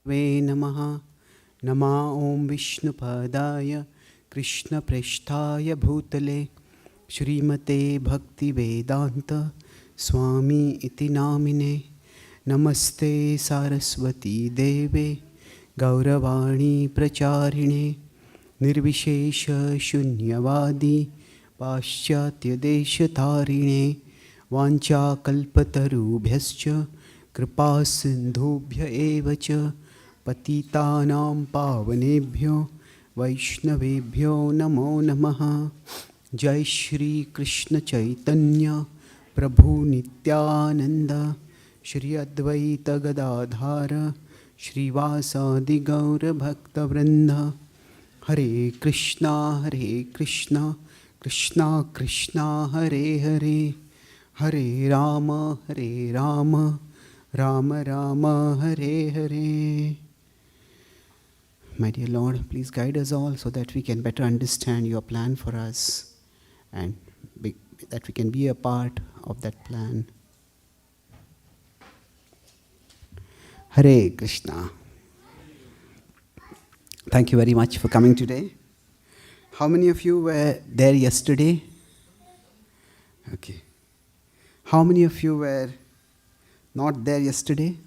वे नमः नमा ॐ विष्णुपदाय कृष्णप्रेष्ठाय भूतले श्रीमते भक्तिवेदान्त स्वामी इति नामिने नमस्ते सारस्वती देवे गौरवाणी प्रचारिणे निर्विशेष शून्यवादी पाश्चात्यदेशतारिणे वाञ्छाकल्पतरुभ्यश्च कृपासिन्धुभ्य एव च पतितानां पावनेभ्यो वैष्णवेभ्यो नमो नमः। जय श्री कृष्ण चैतन्य प्रभु नित्यानंद श्री अद्वैत गदाधार श्रीवासादि गौर भक्तवृंद। हरे कृष्णा कृष्णा कृष्णा हरे हरे, हरे Ram Ram Ram Hare Hare. My dear Lord, please guide us all so that we can better understand your plan for us and that we can be a part of that plan. Hare Krishna. Thank you very much for coming today. How many of you were there yesterday? Okay. How many of you were not there yesterday?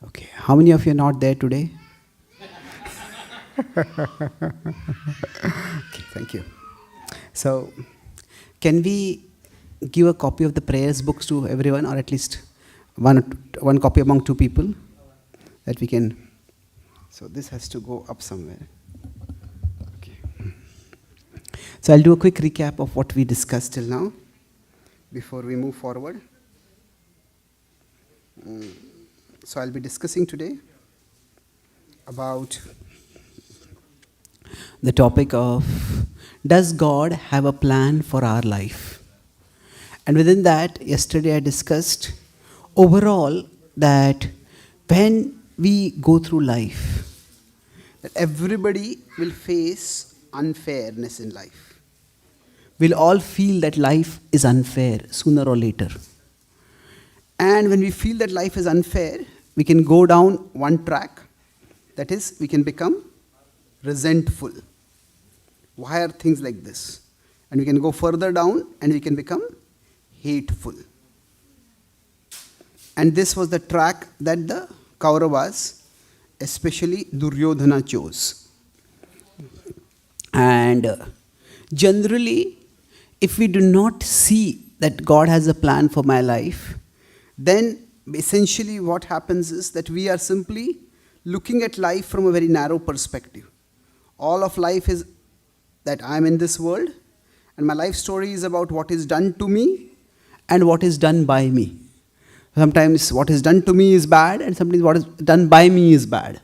Okay. How many of you are not there today? Okay, thank you. So, can we give a copy of the prayers books to everyone, or at least one copy among two people, that we can? So this has to go up somewhere. Okay. So I'll do a quick recap of what we discussed till now before we move forward. So I'll be discussing today about the topic of, does God have a plan for our life? And within that, yesterday I discussed overall that when we go through life, that everybody will face unfairness in life. We'll all feel that life is unfair sooner or later. And when we feel that life is unfair, we can go down one track, that is, we can become resentful. Why are things like this? And we can go further down and we can become hateful. And this was the track that the Kauravas, especially Duryodhana, chose. And generally, if we do not see that God has a plan for my life, then essentially what happens is that we are simply looking at life from a very narrow perspective. All of life is that I am in this world, and my life story is about what is done to me and what is done by me. Sometimes what is done to me is bad, and sometimes what is done by me is bad.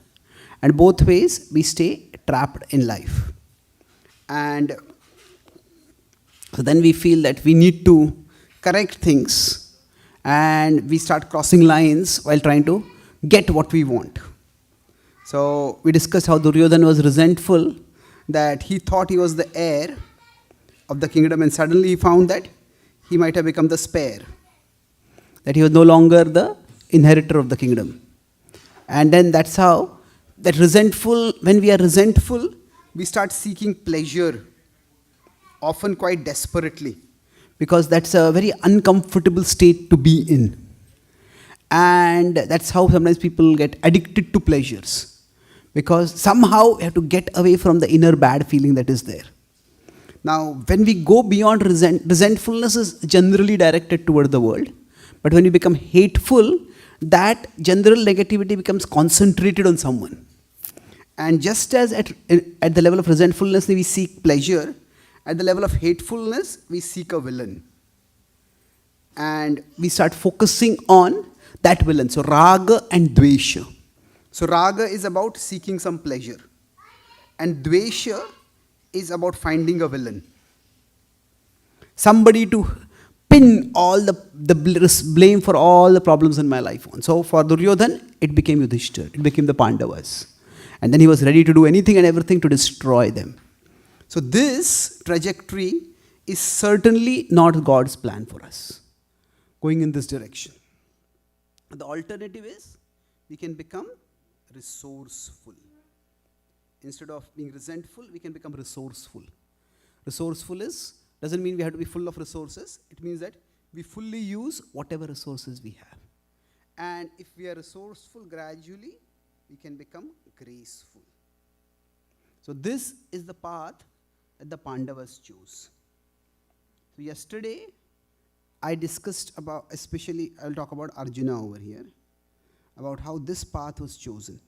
And both ways, we stay trapped in life. And so then we feel that we need to correct things, and we start crossing lines while trying to get what we want. So we discussed how Duryodhana was resentful, that he thought he was the heir of the kingdom, and suddenly he found that he might have become the spare, that he was no longer the inheritor of the kingdom. And then that's how that resentful, when we are resentful, we start seeking pleasure, often quite desperately, because that's a very uncomfortable state to be in. And that's how sometimes people get addicted to pleasures, because somehow we have to get away from the inner bad feeling that is there. Now, when we go beyond resentfulness is generally directed toward the world. But when you become hateful, that general negativity becomes concentrated on someone. And just as at the level of resentfulness we seek pleasure, at the level of hatefulness we seek a villain. And we start focusing on that villain. So raga and dvesha. So raga is about seeking some pleasure, and dvesha is about finding a villain. Somebody to pin all the blame for all the problems in my life on. So for Duryodhana, it became Yudhishthira, it became the Pandavas. And then he was ready to do anything and everything to destroy them. So this trajectory is certainly not God's plan for us, going in this direction. The alternative is we can become resourceful. Instead of being resentful, we can become resourceful. Resourceful doesn't mean we have to be full of resources. It means that we fully use whatever resources we have. And if we are resourceful, gradually we can become graceful. So this is the path that the Pandavas chose. So yesterday I discussed about, especially I will talk about Arjuna over here, about how this path was chosen.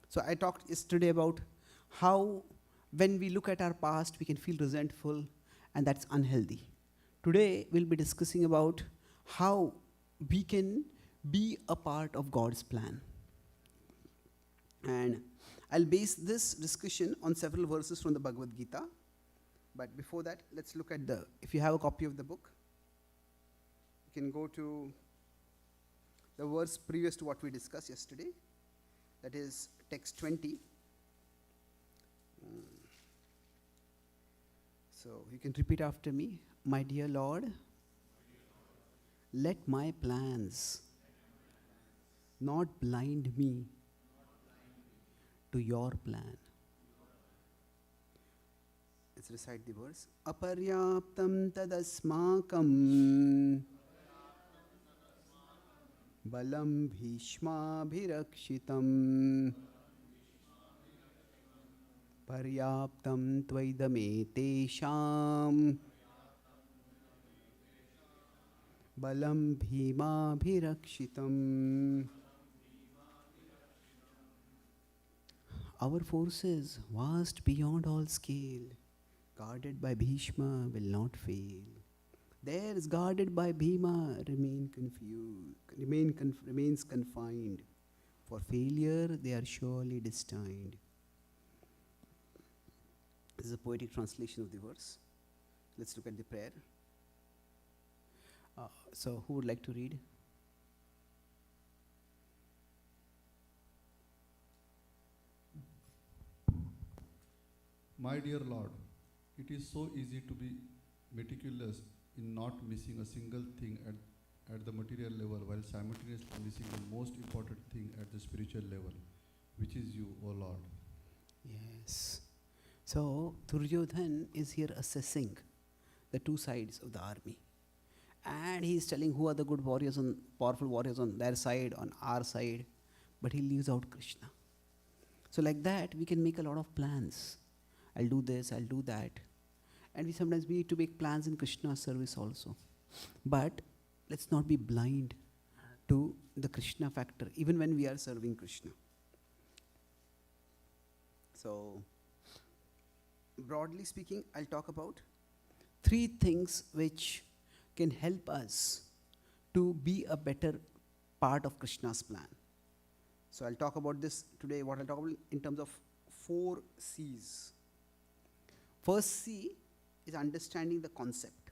So I talked yesterday about how when we look at our past, we can feel resentful, and that's unhealthy. Today we'll be discussing about how we can be a part of God's plan. And I'll base this discussion on several verses from the Bhagavad Gita. But before that, let's look at if you have a copy of the book, you can go to the verse previous to what we discussed yesterday. That is text 20. So you can repeat after me. My dear Lord, let my plans not blind me to your plan. Let's recite the verse. Aparyaptam tadasmakam balam bhishma bhirakshitam paryaptam tvaidame balam bhima bhirakshitam. Our forces, vast beyond all scale, guarded by Bhishma, will not fail. Theirs, guarded by Bhima, remains confined. For failure, they are surely destined. This is a poetic translation of the verse. Let's look at the prayer. So, who would like to read? My dear Lord, it is so easy to be meticulous in not missing a single thing at the material level while simultaneously missing the most important thing at the spiritual level, which is you, O Lord. Yes. So, Duryodhan is here assessing the two sides of the army. And he is telling who are the good warriors, powerful warriors on their side, on our side. But he leaves out Krishna. So like that, we can make a lot of plans. I'll do this, I'll do that. And we sometimes need to make plans in Krishna's service also. But let's not be blind to the Krishna factor, even when we are serving Krishna. So, broadly speaking, I'll talk about 3 things which can help us to be a better part of Krishna's plan. So I'll talk about this today, what I'll talk about in terms of 4 C's. First C is understanding the concept.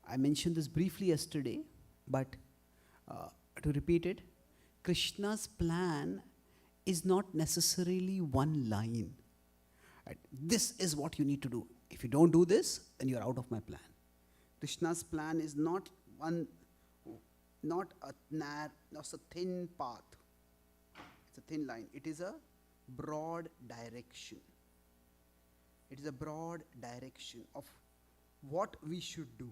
I mentioned this briefly yesterday, but to repeat it, Krishna's plan is not necessarily one line. Right? This is what you need to do. If you don't do this, then you're out of my plan. Krishna's plan is not a thin path. It's a thin line. It is a broad direction. It is a broad direction of what we should do.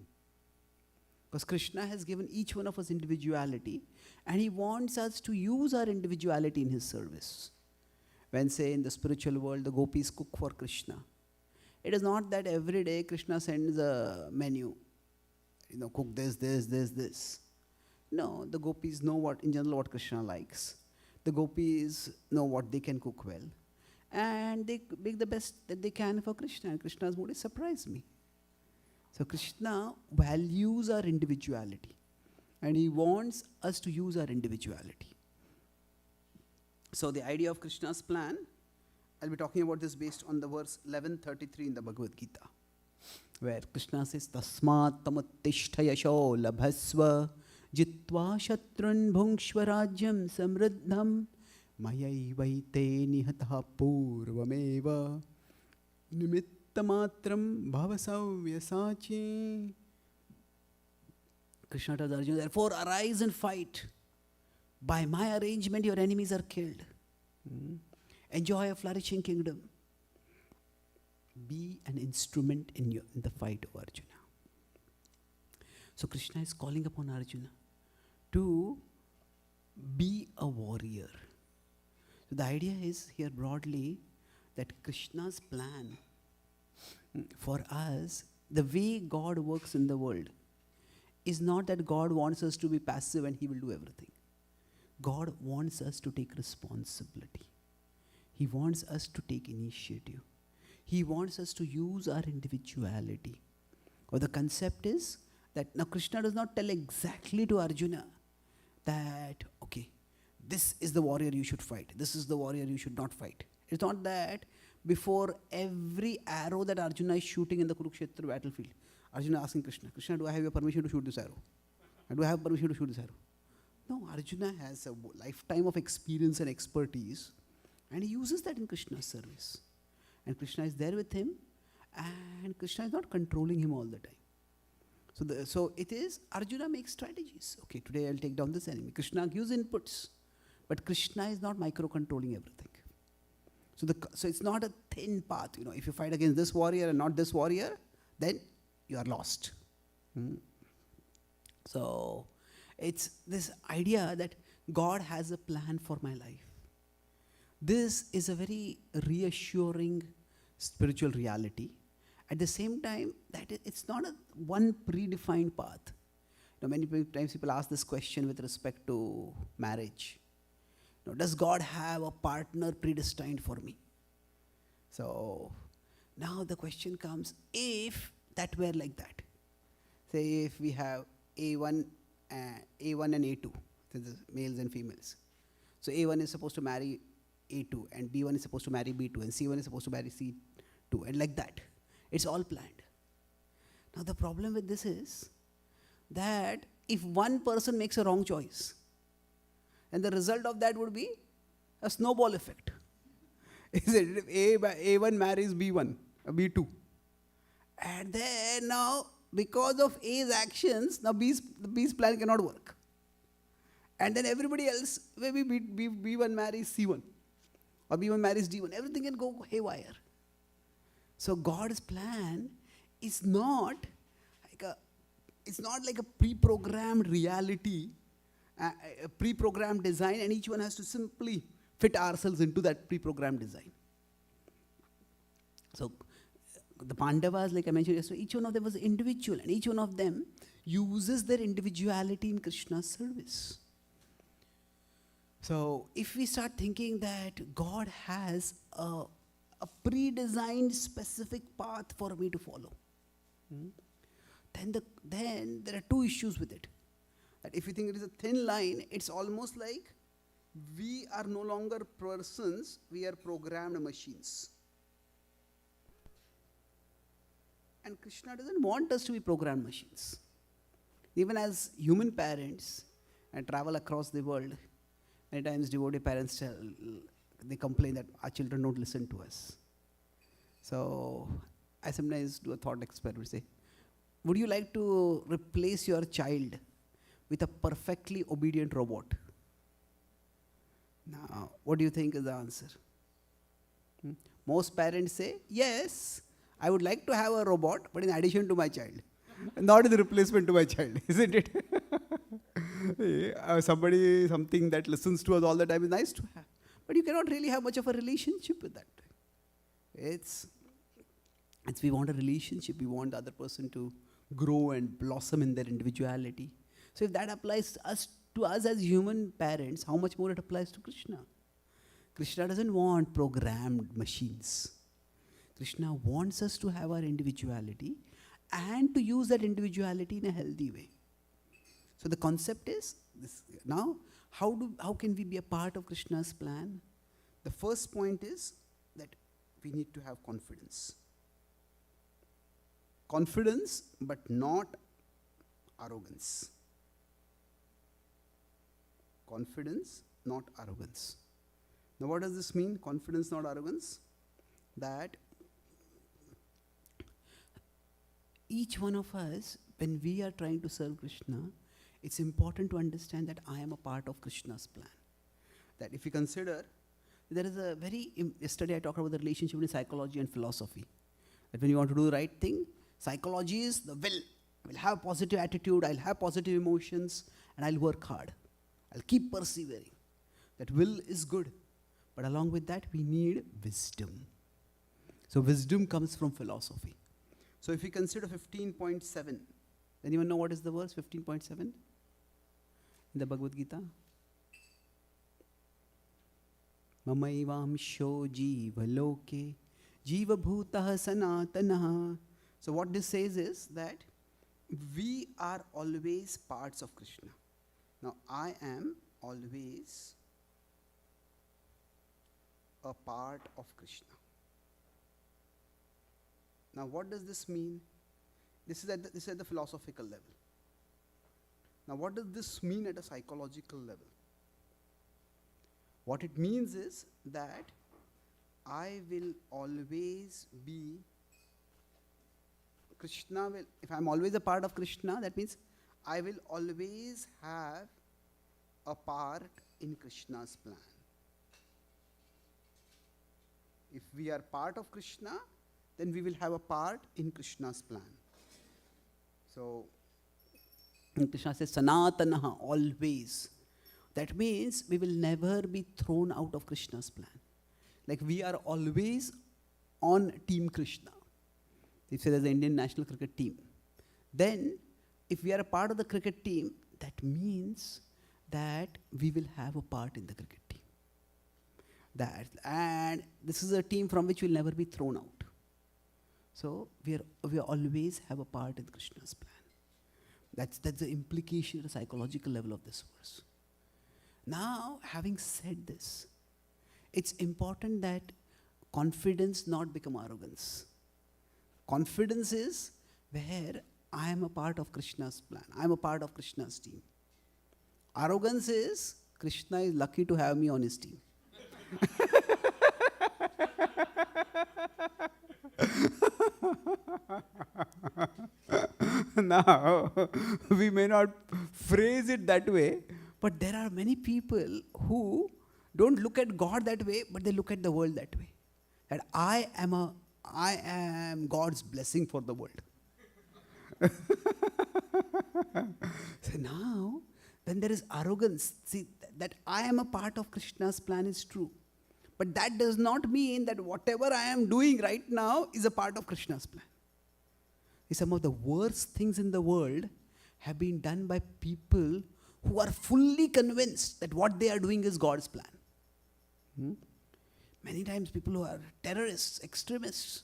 Because Krishna has given each one of us individuality, and he wants us to use our individuality in his service. When, say, in the spiritual world, the gopis cook for Krishna, it is not that every day Krishna sends a menu. Cook this. No, the gopis know in general what Krishna likes. The gopis know what they can cook well. And they make the best that they can for Krishna. And Krishna's mood is surprise me. So Krishna values our individuality. And he wants us to use our individuality. So the idea of Krishna's plan, I'll be talking about this based on the verse 1133 in the Bhagavad Gita, where Krishna says, Tasmat tamuttishta yasho labhasva jitva shatrun bhungshva rajyam samriddham mayaivaite nihataha purvameva nimittamatram bhavasavyasachi. Krishna tells Arjuna, therefore arise and fight. By my arrangement, your enemies are killed. Enjoy a flourishing kingdom. Be an instrument in the fight of Arjuna. So Krishna is calling upon Arjuna to be a warrior. So the idea is here broadly that Krishna's plan for us, the way God works in the world, is not that God wants us to be passive and He will do everything. God wants us to take responsibility. He wants us to take initiative. He wants us to use our individuality. Or the concept is that now Krishna does not tell exactly to Arjuna that, okay, this is the warrior you should fight. This is the warrior you should not fight. It's not that before every arrow that Arjuna is shooting in the Kurukshetra battlefield, Arjuna asking Krishna, Krishna, do I have your permission to shoot this arrow? Do I have permission to shoot this arrow? No, Arjuna has a lifetime of experience and expertise, and he uses that in Krishna's service. And Krishna is there with him, and Krishna is not controlling him all the time. So it is, Arjuna makes strategies. Okay, today I'll take down this enemy. Krishna gives inputs, but Krishna is not micro-controlling everything. So it's not a thin path. If you fight against this warrior and not this warrior, then you are lost. So it's this idea that God has a plan for my life. This is a very reassuring spiritual reality. At the same time, that it's not a one predefined path. Many times people ask this question with respect to marriage. Does God have a partner predestined for me? So now the question comes, if that were like that, say if we have A1 and A2, males and females. So A1 is supposed to marry A2, and B1 is supposed to marry B2, and C1 is supposed to marry C2, and like that. It's all planned. Now the problem with this is that if one person makes a wrong choice, and the result of that would be a snowball effect. Is it if A1 marries B1, B2, and then now because of A's actions, now B's plan cannot work. And then everybody else, maybe B1 marries C1, or B1 marries D1, everything can go haywire. So God's plan is not like a pre-programmed reality, a pre-programmed design, and each one has to simply fit ourselves into that pre-programmed design. So the Pandavas, like I mentioned yesterday, each one of them was individual, and each one of them uses their individuality in Krishna's service. So if we start thinking that God has a pre-designed specific path for me to follow, then there are two issues with it. That if you think it is a thin line, it's almost like we are no longer persons, we are programmed machines. And Krishna doesn't want us to be programmed machines. Even as human parents and travel across the world, many times devotee parents they complain that our children don't listen to us. So I sometimes do a thought experiment, say, would you like to replace your child with a perfectly obedient robot? Now, what do you think is the answer? Most parents say, yes, I would like to have a robot, but in addition to my child, not as a replacement to my child, isn't it? Something that listens to us all the time is nice to have, but you cannot really have much of a relationship with that. We want a relationship. We want the other person to grow and blossom in their individuality. So if that applies to us as human parents, how much more it applies to Krishna? Krishna doesn't want programmed machines. Krishna wants us to have our individuality and to use that individuality in a healthy way. So the concept is this. Now, how can we be a part of Krishna's plan? The first point is that we need to have confidence. Confidence, but not arrogance. Confidence, not arrogance. Now what does this mean? Confidence, not arrogance? That each one of us, when we are trying to serve Krishna, it's important to understand that I am a part of Krishna's plan. That if you consider, there is a yesterday I talked about the relationship between psychology and philosophy. That when you want to do the right thing, psychology is the will. I will have positive attitude, I'll have positive emotions, and I'll work hard. I'll keep persevering. That will is good. But along with that, we need wisdom. So wisdom comes from philosophy. So if we consider 15.7, anyone know what is the verse 15.7 in the Bhagavad Gita? Mamaivamsho jiva loke jiva bhutah sanatanaha. So what this says is that we are always parts of Krishna. Now I am always a part of Krishna. Now what does this mean? This is at the philosophical level. Now what does this mean at a psychological level? What it means is that I will always be Krishna will, if I'm always a part of Krishna, that means I will always have a part in Krishna's plan. If we are part of Krishna, then we will have a part in Krishna's plan. So, Krishna says, Sanatanaha, always. That means we will never be thrown out of Krishna's plan. Like we are always on Team Krishna. If there's the Indian national cricket team, then if we are a part of the cricket team, that means that we will have a part in the cricket team. And this is a team from which we'll never be thrown out. So we always have a part in Krishna's plan. That's the implication at a psychological level of this verse. Now, having said this, it's important that confidence not become arrogance. Confidence is where I am a part of Krishna's plan. I am a part of Krishna's team. Arrogance is Krishna is lucky to have me on his team. Now, we may not phrase it that way, but there are many people who don't look at God that way, but they look at the world that way. That I am God's blessing for the world. So now, when there is arrogance, see, that I am a part of Krishna's plan is true. But that does not mean that whatever I am doing right now is a part of Krishna's plan. Some of the worst things in the world have been done by people who are fully convinced that what they are doing is God's plan. Many times people who are terrorists, extremists,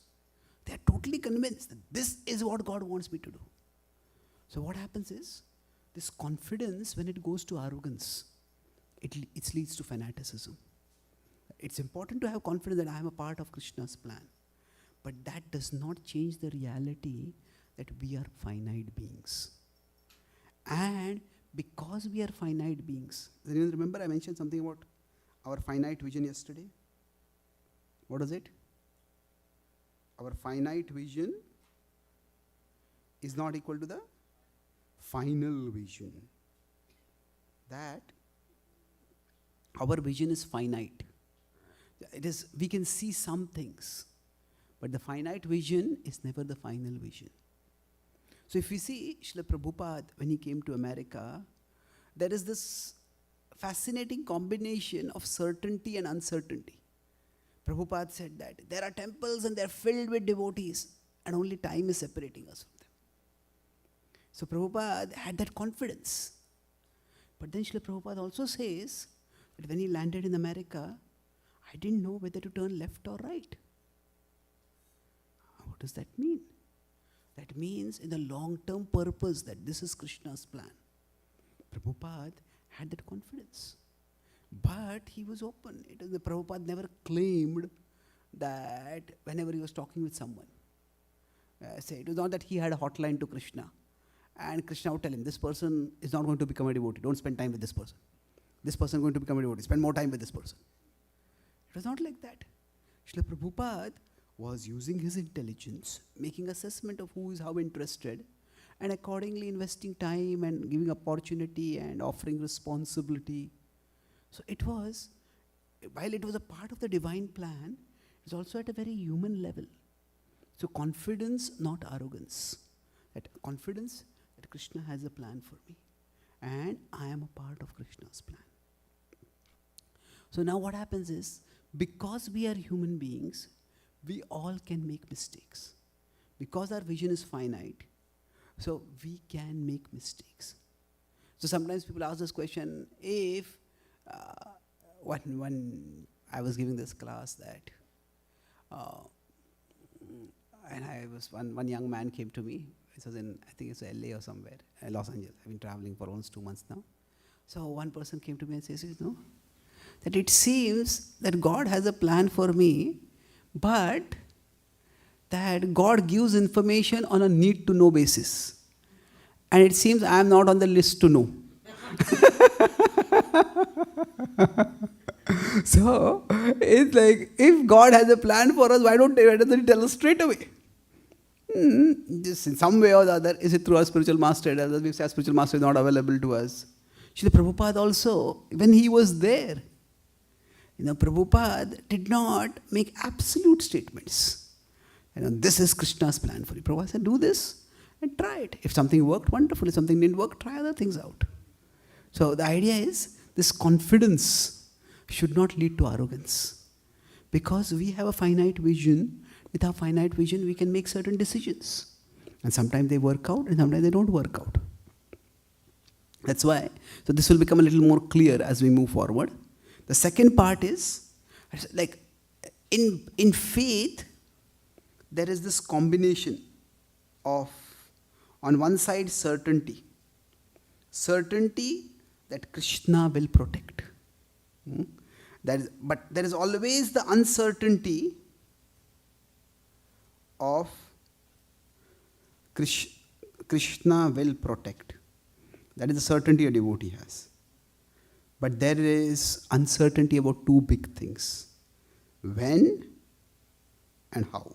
they are totally convinced that this is what God wants me to do. So what happens is, this confidence, when it goes to arrogance, it leads to fanaticism. It's important to have confidence that I am a part of Krishna's plan. But that does not change the reality that we are finite beings. And because we are finite beings, remember I mentioned something about our finite vision yesterday? What is it? Our finite vision is not equal to the final vision. That our vision is finite. We can see some things, but the finite vision is never the final vision. So if we see Srila Prabhupada, when he came to America, there is this fascinating combination of certainty and uncertainty. Prabhupada said that there are temples and they're filled with devotees and only time is separating us from them. So Prabhupada had that confidence. But then Srila Prabhupada also says that when he landed in America, I didn't know whether to turn left or right. What does that mean? That means in the long-term purpose that this is Krishna's plan. Prabhupada had that confidence. But he was open. The Prabhupada never claimed that whenever he was talking with someone. It was not that he had a hotline to Krishna. And Krishna would tell him, this person is not going to become a devotee. Don't spend time with this person. This person is going to become a devotee. Spend more time with this person. It was not like that. Srila Prabhupada was using his intelligence, making assessment of who is how interested, and accordingly investing time and giving opportunity and offering responsibility. So it was, while it was a part of the divine plan, it's also at a very human level. So confidence, not arrogance. That confidence that Krishna has a plan for me, and I am a part of Krishna's plan. So now what happens is, because we are human beings, we all can make mistakes. Because our vision is finite, so we can make mistakes. So sometimes people ask this question, if, when I was giving this class that, and one young man came to me. It was in, I think it's LA or somewhere, Los Angeles. I've been traveling for almost 2 months now. So one person came to me and says, no, that it seems that God has a plan for me, but that God gives information on a need to know basis. And it seems I am not on the list to know. So it's like, if God has a plan for us, why doesn't He tell us straight away? Just in some way or the other, is it through our spiritual master? As we say, our spiritual master is not available to us. Srila Prabhupada also, when he was there, Prabhupada did not make absolute statements. This is Krishna's plan for you. Prabhupada said, do this and try it. If something worked, wonderful. If something didn't work, try other things out. So the idea is, this confidence should not lead to arrogance. Because we have a finite vision. With our finite vision, we can make certain decisions. And sometimes they work out, and sometimes they don't work out. That's why, so this will become a little more clear as we move forward. The second part is, like, in faith, there is this combination of, on one side, certainty. Certainty that Krishna will protect. But there is always the uncertainty of Krishna will protect. That is the certainty a devotee has. But there is uncertainty about two big things. When and how.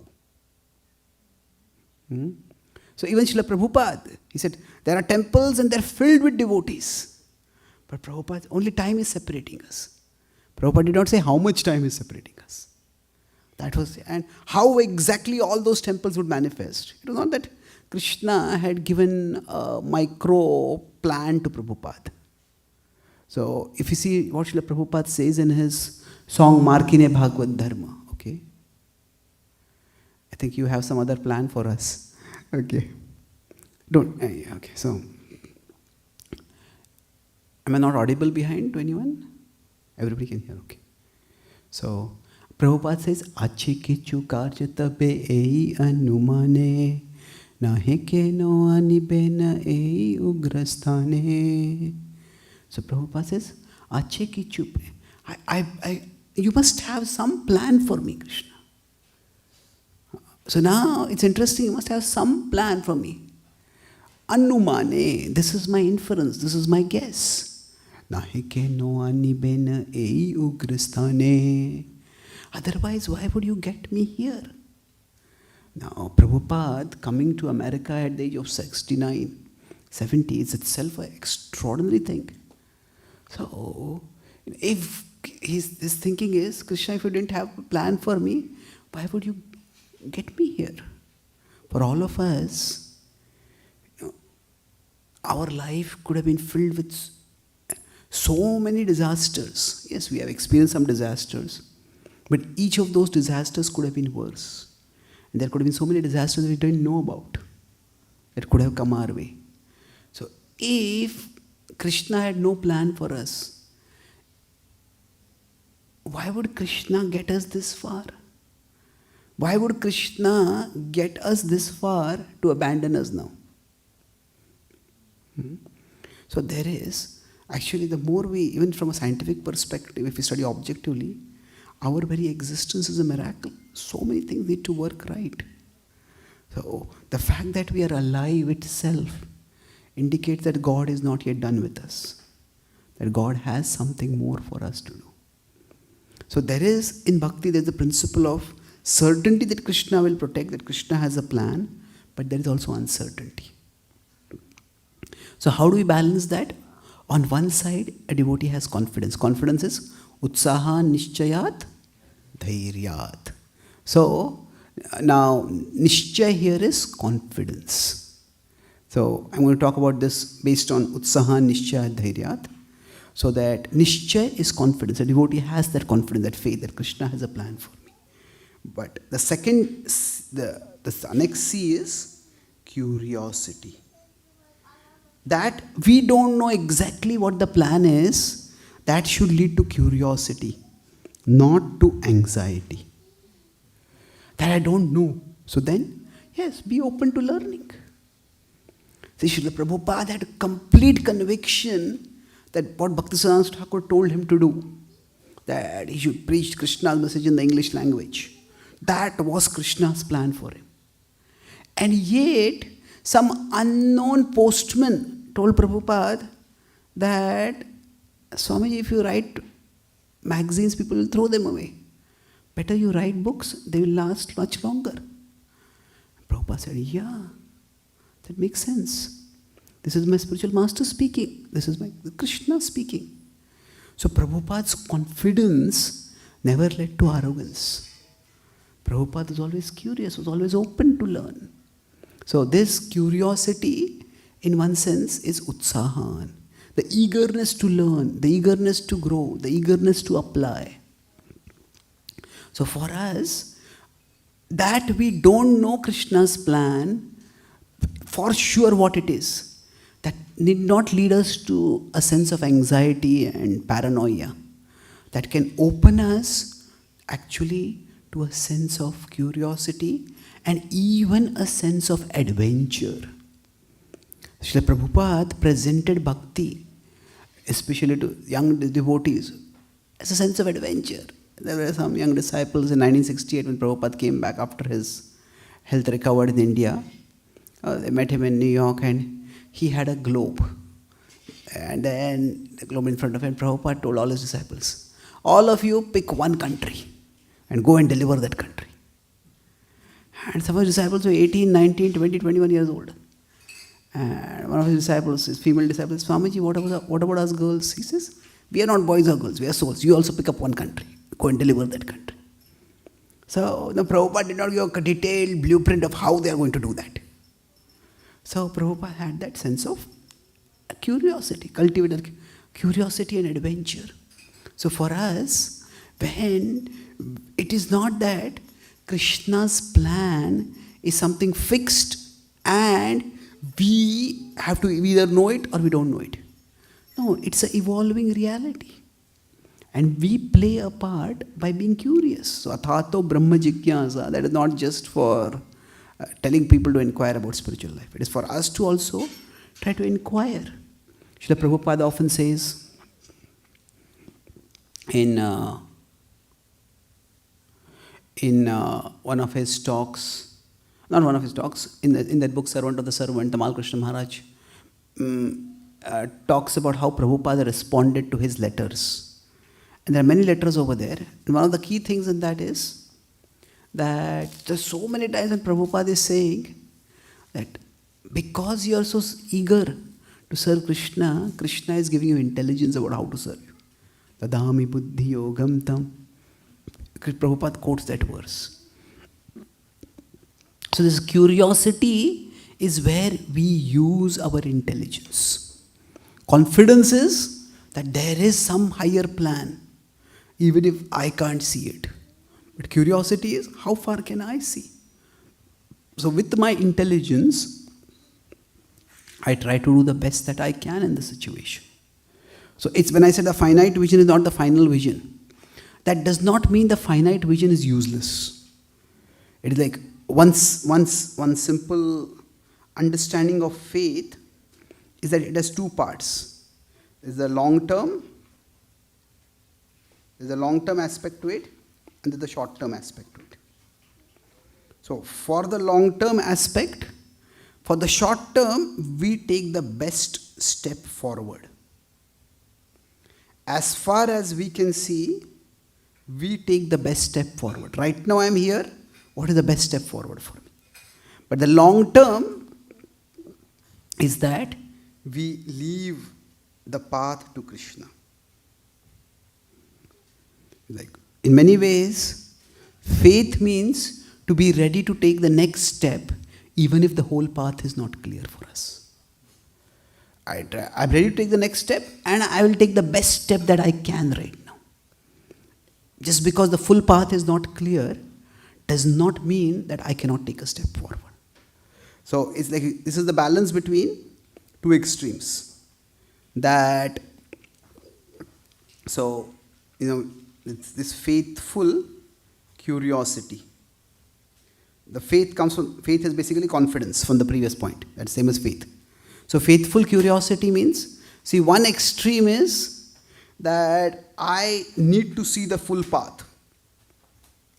So even Srila Prabhupada, he said, there are temples and they're filled with devotees. But Prabhupada, only time is separating us. Prabhupada did not say how much time is separating us. That was, and how exactly all those temples would manifest. It was not that Krishna had given a micro plan to Prabhupada. So if you see what Srila Prabhupada says in his song Markine Bhagavad Dharma, okay? I think you have some other plan for us. Okay. Okay, so. Am I not audible behind to anyone? Everybody can hear, okay. So, Prabhupada says, Ache kichu karjata be ei anumane, nahe ke no anibe na ei ugrasthane. So Prabhupada says, Ache kichu be. You must have some plan for me, Krishna. So now it's interesting, you must have some plan for me. Anumane, this is my inference, this is my guess. Nahe ke no anibe na ei ugrasthane. Otherwise, why would you get me here? Now, Prabhupada coming to America at the age of 69, 70 is itself an extraordinary thing. So, if his thinking is, Krishna, if you didn't have a plan for me, why would you get me here? For all of us, our life could have been filled with so many disasters. Yes, we have experienced some disasters. But each of those disasters could have been worse. And there could have been so many disasters we didn't know about that could have come our way. So if Krishna had no plan for us, why would Krishna get us this far? Why would Krishna get us this far to abandon us now? So there is, actually the more we, even from a scientific perspective, if we study objectively, our very existence is a miracle. So many things need to work right. So the fact that we are alive itself indicates that God is not yet done with us. That God has something more for us to do. So there is, in Bhakti, there is the principle of certainty that Krishna will protect, that Krishna has a plan, but there is also uncertainty. So how do we balance that? On one side, a devotee has confidence. Confidence is utsaha nishchayat dhairyat. So now nishchay here is confidence. So I'm going to talk about this based on utsaha nishchayat dhairyat. So that nishchay is confidence. A devotee has that confidence, that faith that Krishna has a plan for me. But the second, the next C is curiosity. That we don't know exactly what the plan is, that should lead to curiosity, not to anxiety. That I don't know. So then, yes, be open to learning. See, Srila Prabhupada had complete conviction that what Bhaktisiddhanta Thakur told him to do, that he should preach Krishna's message in the English language. That was Krishna's plan for him. And yet, some unknown postman told Prabhupada that, Swamiji, if you write magazines, people will throw them away. Better you write books, they will last much longer. Prabhupada said, yeah, that makes sense. This is my spiritual master speaking. This is my Krishna speaking. So Prabhupada's confidence never led to arrogance. Prabhupada was always curious, was always open to learn. So this curiosity, in one sense, is utsahan. The eagerness to learn, the eagerness to grow, the eagerness to apply. So for us, that we don't know Krishna's plan, for sure what it is, that need not lead us to a sense of anxiety and paranoia. That can open us actually to a sense of curiosity and even a sense of adventure. Srila Prabhupada presented bhakti, especially to young devotees, as a sense of adventure. There were some young disciples in 1968 when Prabhupada came back after his health recovered in India. They met him in New York and he had a globe. And then the globe in front of him, Prabhupada told all his disciples, all of you pick one country and go and deliver that country. And some of his disciples were 18, 19, 20, 21 years old. And one of his disciples, his female disciples, Swamiji, what about us girls? He says, we are not boys or girls, we are souls. You also pick up one country, go and deliver that country. So the Prabhupada did not give a detailed blueprint of how they are going to do that. So Prabhupada had that sense of curiosity, cultivated curiosity and adventure. So for us, when it is not that Krishna's plan is something fixed and we have to either know it or we don't know it. No, it's an evolving reality. And we play a part by being curious. So athato brahma jigyasa, that is not just for telling people to inquire about spiritual life. It is for us to also try to inquire. Srila Prabhupada often says in one of his talks, not one of his talks, in that book, Servant of the Servant, Tamal Krishna Maharaj talks about how Prabhupada responded to his letters. And there are many letters over there. And one of the key things in that is that there's so many times when Prabhupada is saying that because you are so eager to serve Krishna, Krishna is giving you intelligence about how to serve you. Tadami buddhi yogam tam. Prabhupada quotes that verse. So this curiosity is where we use our intelligence. Confidence is that there is some higher plan, even if I can't see it. But curiosity is, how far can I see? So with my intelligence, I try to do the best that I can in the situation. So it's when I said the finite vision is not the final vision. That does not mean the finite vision is useless. It is like one simple understanding of faith is that it has two parts. There's the long-term aspect to it, and there's the short-term aspect to it. So for the long-term aspect, for the short-term, we take the best step forward. As far as we can see, we take the best step forward. Right now I'm here, what is the best step forward for me? But the long-term is that we leave the path to Krishna. Like, in many ways, faith means to be ready to take the next step, even if the whole path is not clear for us. I'm ready to take the next step, and I will take the best step that I can right now. Just because the full path is not clear does not mean that I cannot take a step forward. So it's like this is the balance between two extremes. That, so, it's this faithful curiosity. The faith is basically confidence from the previous point. That's same as faith. So faithful curiosity means, see, one extreme is that I need to see the full path.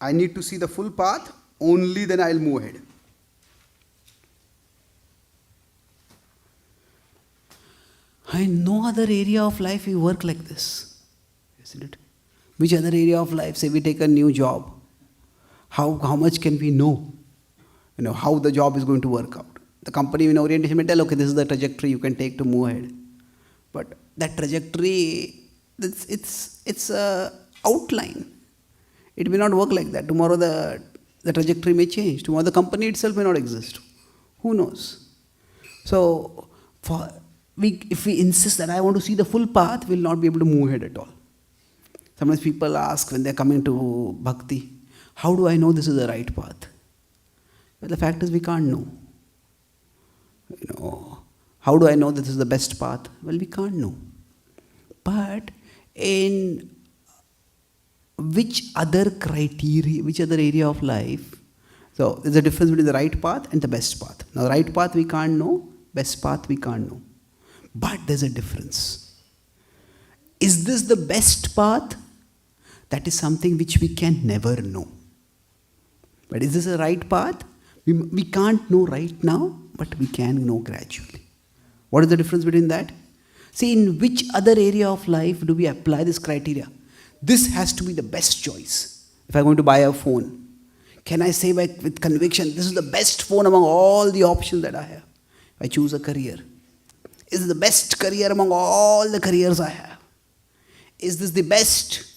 I need to see the full path, only then I'll move ahead. In no other area of life we work like this, isn't it? Which other area of life, say we take a new job, how much can we know? How the job is going to work out. The company in orientation may tell, okay, this is the trajectory you can take to move ahead. But that trajectory, it's a outline. It may not work like that. Tomorrow the trajectory may change. Tomorrow the company itself may not exist. Who knows? So if we insist that I want to see the full path, we'll not be able to move ahead at all. Sometimes people ask when they're coming to bhakti, how do I know this is the right path? Well, the fact is we can't know. How do I know this is the best path? Well, we can't know. But in which other criteria, which other area of life, so there's a difference between the right path and the best path. Now, the right path we can't know, best path we can't know. But there's a difference. Is this the best path? That is something which we can never know. But is this a right path? We can't know right now, but we can know gradually. What is the difference between that? See, in which other area of life do we apply this criteria? This has to be the best choice. If I'm going to buy a phone, can I say with conviction, this is the best phone among all the options that I have? If I choose a career, is it the best career among all the careers I have? Is this the best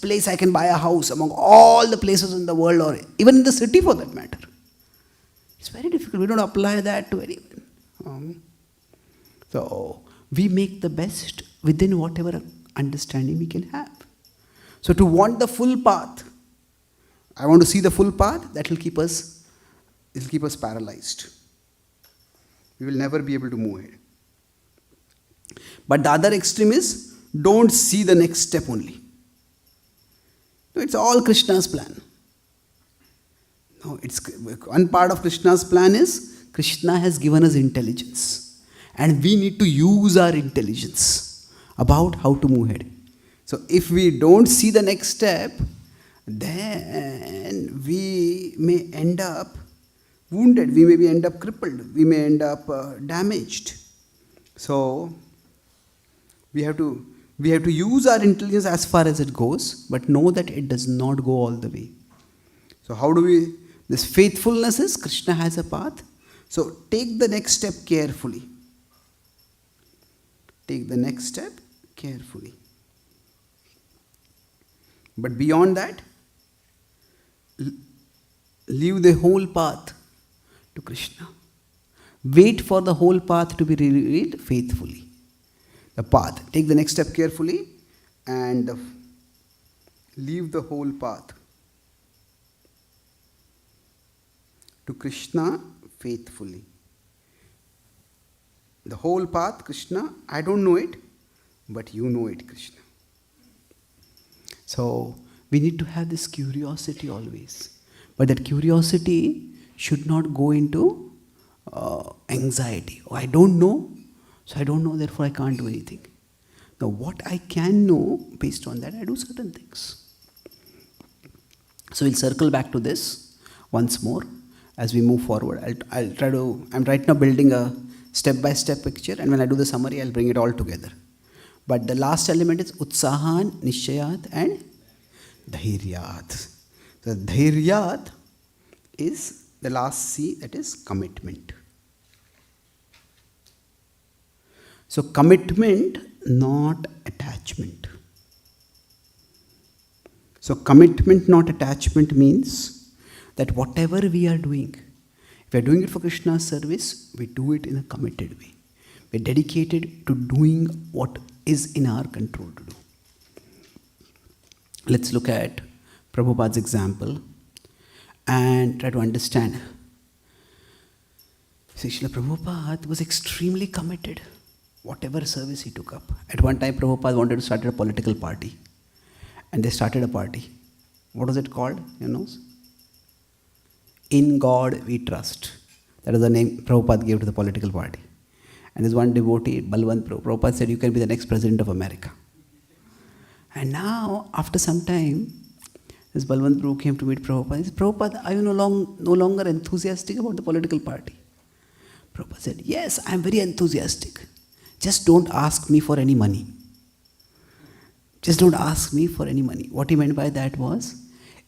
place I can buy a house among all the places in the world, or even in the city for that matter? It's very difficult. We don't apply that to anyone. So we make the best within whatever understanding we can have. So to want the full path, I want to see the full path, that will keep us paralyzed. We will never be able to move ahead. But the other extreme is, don't see the next step only. No, it's all Krishna's plan. No, it's one part of Krishna's plan is, Krishna has given us intelligence. And we need to use our intelligence about how to move ahead. So if we don't see the next step, then we may end up wounded, we may end up crippled, we may end up damaged. So we have to use our intelligence as far as it goes, but know that it does not go all the way. So how do we, this faithfulness is, Krishna has a path. So take the next step carefully. Take the next step carefully. But beyond that, leave the whole path to Krishna. Wait for the whole path to be revealed faithfully. The path. Take the next step carefully and leave the whole path to Krishna faithfully. The whole path, Krishna, I don't know it, but you know it, Krishna. So we need to have this curiosity always. But that curiosity should not go into anxiety. Oh, I don't know, so I don't know, therefore I can't do anything. Now what I can know, based on that, I do certain things. So we'll circle back to this once more as we move forward. I'm right now building a step-by-step picture, and when I do the summary, I'll bring it all together. But the last element is Utsahan, Nishayat and Dhairyat. The Dhairyat is the last C, that is commitment. So commitment, not attachment. So commitment, not attachment means that whatever we are doing, if we are doing it for Krishna's service, we do it in a committed way. We are dedicated to doing what is in our control to do. Let's look at Prabhupada's example and try to understand. See, Srila Prabhupada was extremely committed, whatever service he took up. At one time, Prabhupada wanted to start a political party. And they started a party. What was it called? You know? In God We Trust. That is the name Prabhupada gave to the political party. And there's one devotee, Balwant Prabhupada said, you can be the next president of America. And now, after some time, this Balwant Prabhu came to meet Prabhupada. He said, Prabhupada, are you no longer enthusiastic about the political party? Prabhupada said, yes, I am very enthusiastic. Just don't ask me for any money. Just don't ask me for any money. What he meant by that was,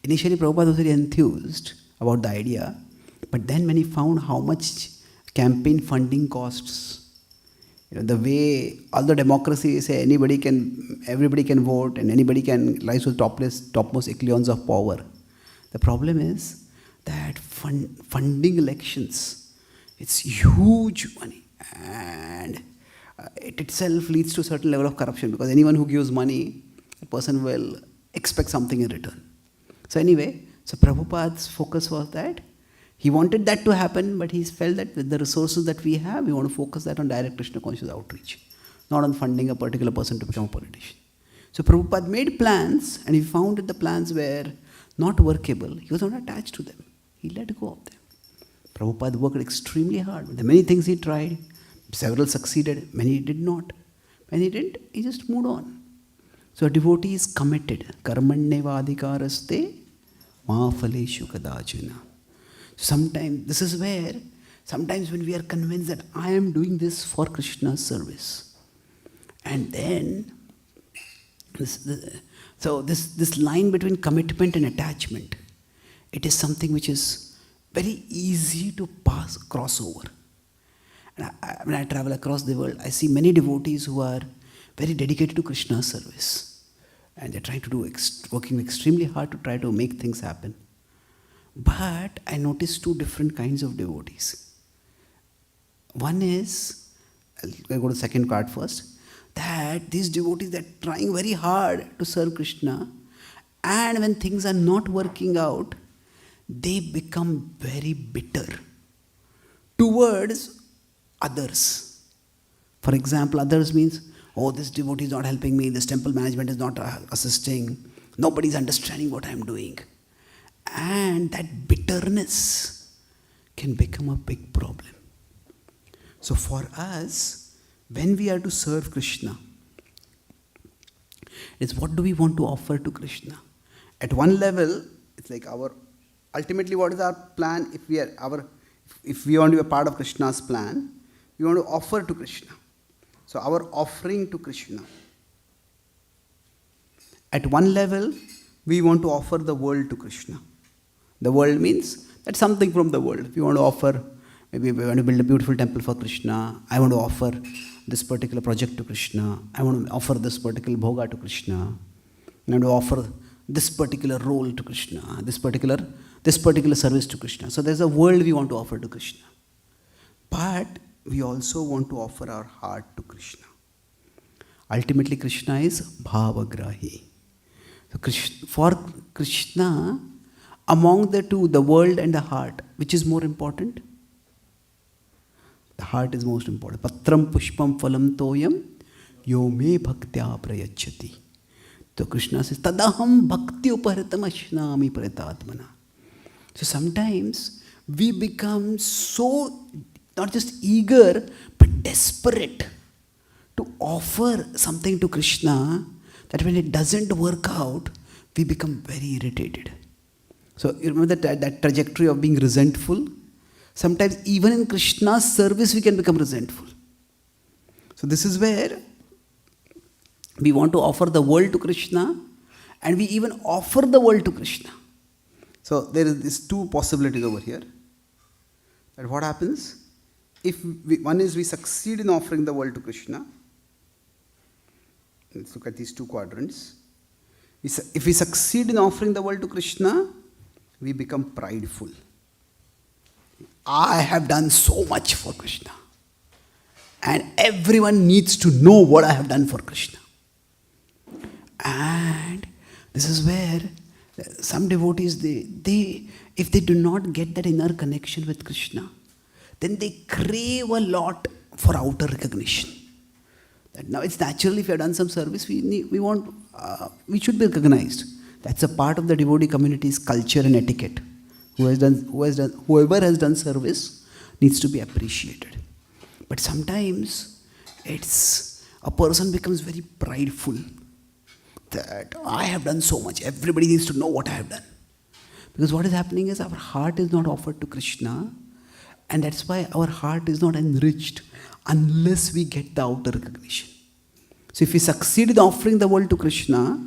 initially Prabhupada was very enthused about the idea, but then when he found how much campaign funding costs, the way, although democracy say everybody can vote and anybody can rise to the topmost echelons of power. The problem is that funding elections, it's huge money, and it itself leads to a certain level of corruption, because anyone who gives money, a person will expect something in return. So anyway, so Prabhupada's focus was that he wanted that to happen, but he felt that with the resources that we have, we want to focus that on direct Krishna conscious outreach, not on funding a particular person to become a politician. So Prabhupada made plans, and he found that the plans were not workable. He was not attached to them. He let go of them. Prabhupada worked extremely hard. There are many things he tried. Several succeeded, many did not. When he didn't, he just moved on. So a devotee is committed. Karmanyevadhikaraste ma phaleshu kadachana. Sometimes, this is where, sometimes when we are convinced that I am doing this for Krishna's service, and then, this line between commitment and attachment, it is something which is very easy to cross over. And when I travel across the world, I see many devotees who are very dedicated to Krishna's service. And they're trying to working extremely hard to try to make things happen. But I noticed two different kinds of devotees. One is, I'll go to the second part first, that these devotees are trying very hard to serve Krishna, and when things are not working out, they become very bitter towards others. For example, others means, oh, this devotee is not helping me, this temple management is not assisting, nobody is understanding what I am doing. And that bitterness can become a big problem. So for us, when we are to serve Krishna, it's what do we want to offer to Krishna? At one level, it's like ultimately what is our plan? If we want to be a part of Krishna's plan, we want to offer to Krishna. So our offering to Krishna. At one level, we want to offer the world to Krishna. The world means that's something from the world. We want to offer, maybe we want to build a beautiful temple for Krishna. I want to offer this particular project to Krishna. I want to offer this particular bhoga to Krishna. I want to offer this particular role to Krishna, this particular service to Krishna. So there's a world we want to offer to Krishna. But we also want to offer our heart to Krishna. Ultimately, Krishna is bhavagrahi. So for Krishna, among the two, the world and the heart, which is more important? The heart is most important. Patram pushpam phalam toyam yo me bhaktya prayachati. So Krishna says, tadaham bhakti upahritam ashnami pratatmana. So sometimes we become so, not just eager, but desperate to offer something to Krishna, that when it doesn't work out, we become very irritated. So you remember that trajectory of being resentful? Sometimes even in Krishna's service, we can become resentful. So this is where we want to offer the world to Krishna, and we even offer the world to Krishna. So there is these two possibilities over here. That what happens? one is we succeed in offering the world to Krishna. Let's look at these two quadrants. If we succeed in offering the world to Krishna, we become prideful. I have done so much for Krishna, and everyone needs to know what I have done for Krishna. And this is where some devotees, if they do not get that inner connection with Krishna, then they crave a lot for outer recognition. That now it's natural, if you have done some service, we should be recognized. That's a part of the devotee community's culture and etiquette. Whoever has done service needs to be appreciated. But sometimes a person becomes very prideful, that I have done so much, everybody needs to know what I have done. Because what is happening is our heart is not offered to Krishna, and that's why our heart is not enriched unless we get the outer recognition. So if we succeed in offering the world to Krishna,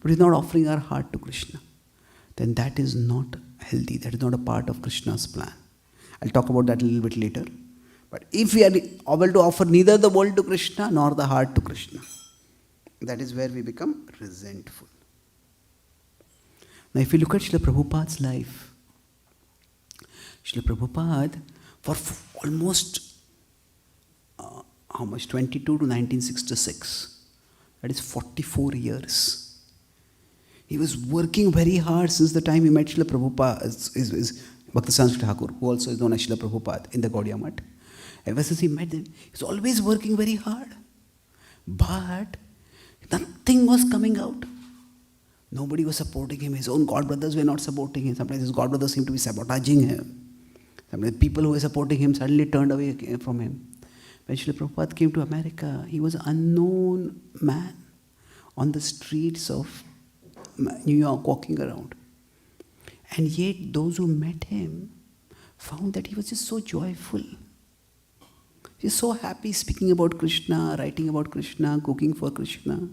but we're not offering our heart to Krishna, then that is not healthy. That is not a part of Krishna's plan. I'll talk about that a little bit later. But if we are able to offer neither the world to Krishna nor the heart to Krishna, that is where we become resentful. Now if you look at Srila Prabhupada's life, Srila Prabhupada, for almost 22 to 1966, that is 44 years. He was working very hard since the time he met Srila Prabhupada, Bhaktisiddhanta Thakur, who also is known as Srila Prabhupada in the Gaudiya Math. Ever since he met them, he was always working very hard. But nothing was coming out. Nobody was supporting him. His own godbrothers were not supporting him. Sometimes his godbrothers seemed to be sabotaging him. Sometimes people who were supporting him suddenly turned away from him. When Srila Prabhupada came to America, he was an unknown man on the streets of New York walking around. And yet those who met him found that he was just so joyful. He was so happy speaking about Krishna, writing about Krishna, cooking for Krishna.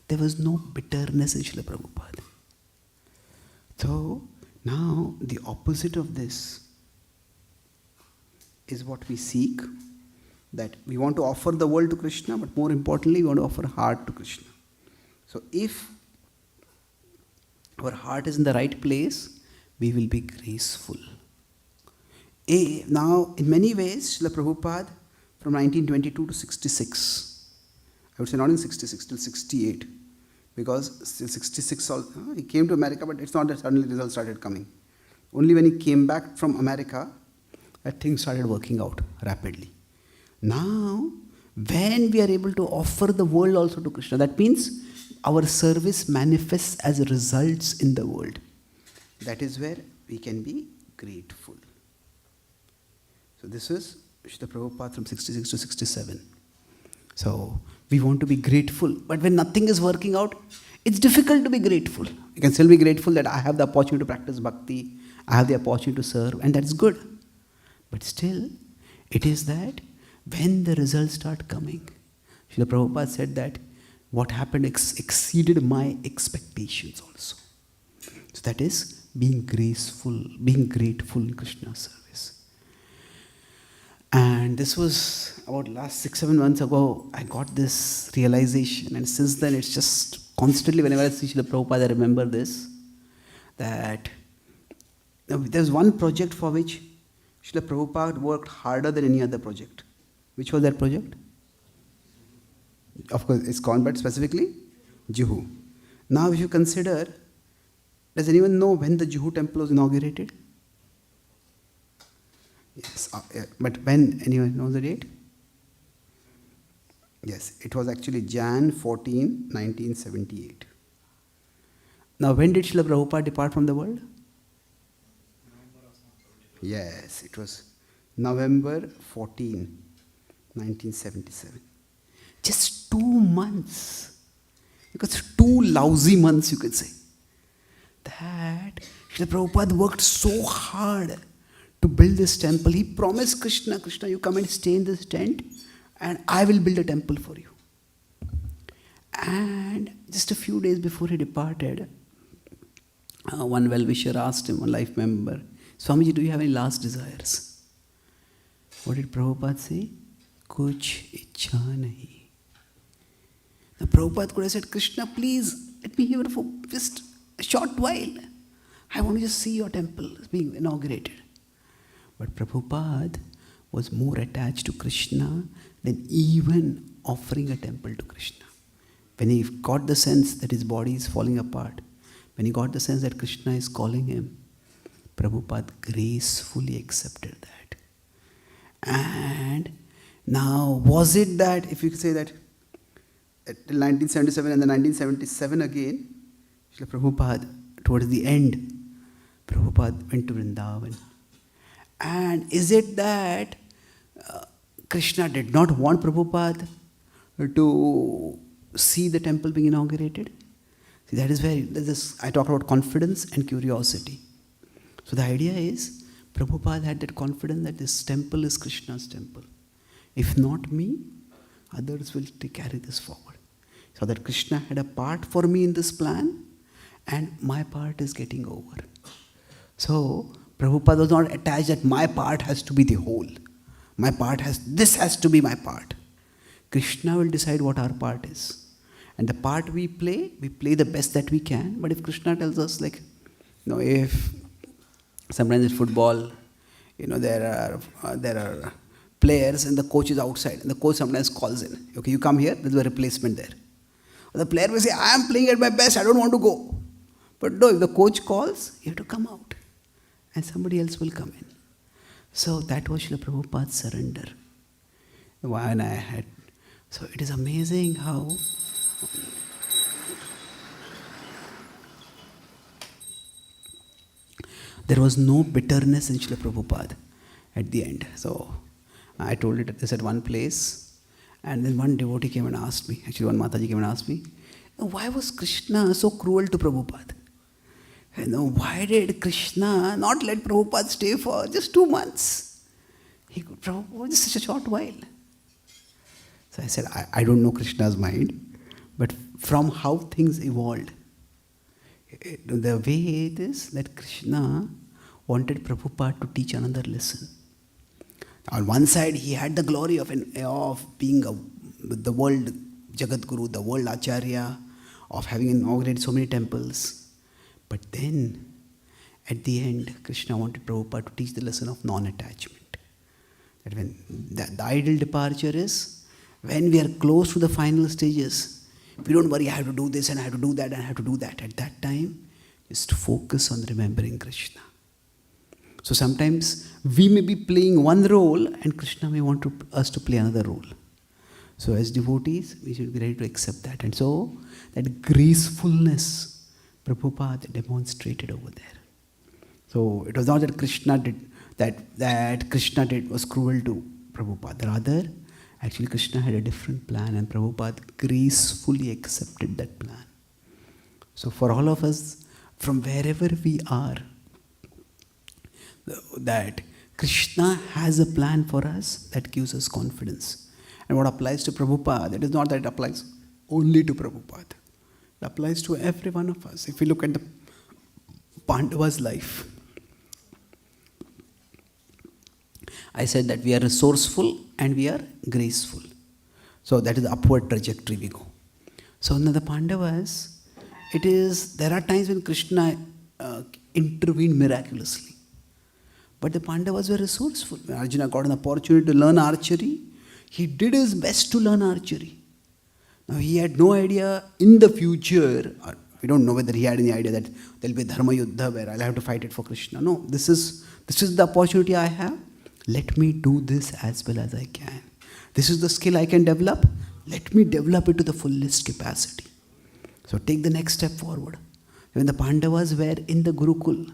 There was no bitterness in Srila Prabhupada. So now the opposite of this is what we seek. That we want to offer the world to Krishna, but more importantly, we want to offer heart to Krishna. So if our heart is in the right place, we will be graceful. Now, in many ways, Srila Prabhupada, from 1922 to 66, I would say not in 66, till 68, because still 66, he came to America, but it's not that suddenly results started coming. Only when he came back from America, that things started working out rapidly. Now, when we are able to offer the world also to Krishna, that means our service manifests as results in the world. That is where we can be grateful. So this is Srila Prabhupada from 66 to 67. So we want to be grateful, but when nothing is working out, it's difficult to be grateful. You can still be grateful that I have the opportunity to practice bhakti, I have the opportunity to serve, and that's good. But still, it is that when the results start coming, Srila Prabhupada said that what happened exceeded my expectations also. So that is being graceful, being grateful in Krishna's service. And this was about last 6-7 months ago, I got this realization, and since then it's just constantly, whenever I see Srila Prabhupada, I remember this, that there's one project for which Srila Prabhupada worked harder than any other project. Which was that project? Of course, it's gone, but specifically, Juhu. Now, if you consider, does anyone know when the Juhu temple was inaugurated? Yes, but when? Anyone knows the date? Yes, it was actually Jan 14, 1978. Now, when did Srila Prabhupada depart from the world? Yes, it was November 14, 1977. Just 2 months. Because 2 lousy months, you could say. That Srila Prabhupada worked so hard to build this temple. He promised Krishna, Krishna, you come and stay in this tent and I will build a temple for you. And just a few days before he departed, one well-wisher asked him, one life member, Swamiji, do you have any last desires? What did Prabhupada say? Kuch ichha nahi. Now Prabhupada could have said, Krishna, please let me here for just a short while. I want to just see your temple being inaugurated. But Prabhupada was more attached to Krishna than even offering a temple to Krishna. When he got the sense that his body is falling apart, when he got the sense that Krishna is calling him, Prabhupada gracefully accepted that. And now, was it that, if you say that, till 1977 and then 1977 again, Srila Prabhupada, towards the end, Prabhupada went to Vrindavan. And is it that Krishna did not want Prabhupada to see the temple being inaugurated? See, that is where I talk about confidence and curiosity. So the idea is, Prabhupada had that confidence that this temple is Krishna's temple. If not me, others will carry this forward. So that Krishna had a part for me in this plan, and my part is getting over. So Prabhupada was not attached that my part has to be the whole. This has to be my part. Krishna will decide what our part is. And the part we play the best that we can. But if Krishna tells us, like, if sometimes in football, there are players and the coach is outside, and the coach sometimes calls in. Okay, you come here, there's a replacement there. The player will say, I am playing at my best, I don't want to go. But no, if the coach calls, you have to come out. And somebody else will come in. So that was Srila Prabhupada's surrender. So it is amazing how there was no bitterness in Srila Prabhupada at the end. So I told it this at one place, and then one devotee came and asked me, actually one Mataji came and asked me, why was Krishna so cruel to Prabhupada? Why did Krishna not let Prabhupada stay for just 2 months? Prabhupada just such a short while. So I said, I don't know Krishna's mind, but from how things evolved, the way it is that Krishna wanted Prabhupada to teach another lesson. On one side, he had the glory of being the world Jagat Guru, the world Acharya, of having inaugurated so many temples. But then, at the end, Krishna wanted Prabhupada to teach the lesson of non-attachment. That when the ideal departure is, when we are close to the final stages, we don't worry, I have to do this and I have to do that and I have to do that. At that time, just focus on remembering Krishna. So sometimes we may be playing one role and Krishna may want us to play another role. So as devotees, we should be ready to accept that. And so that gracefulness Prabhupada demonstrated over there. So it was not that Krishna did was cruel to Prabhupada. Rather, actually Krishna had a different plan and Prabhupada gracefully accepted that plan. So for all of us, from wherever we are, that Krishna has a plan for us that gives us confidence. And what applies to Prabhupada, it is not that it applies only to Prabhupada. It applies to every one of us. If we look at the Pandava's life, I said that we are resourceful and we are graceful. So that is the upward trajectory we go. So now the Pandavas, there are times when Krishna intervened miraculously. But the Pandavas were resourceful. When Arjuna got an opportunity to learn archery, he did his best to learn archery. Now he had no idea in the future, or we don't know whether he had any idea that there will be a Dharma Yuddha where I'll have to fight it for Krishna. No, this is the opportunity I have. Let me do this as well as I can. This is the skill I can develop. Let me develop it to the fullest capacity. So take the next step forward. When the Pandavas were in the Gurukul,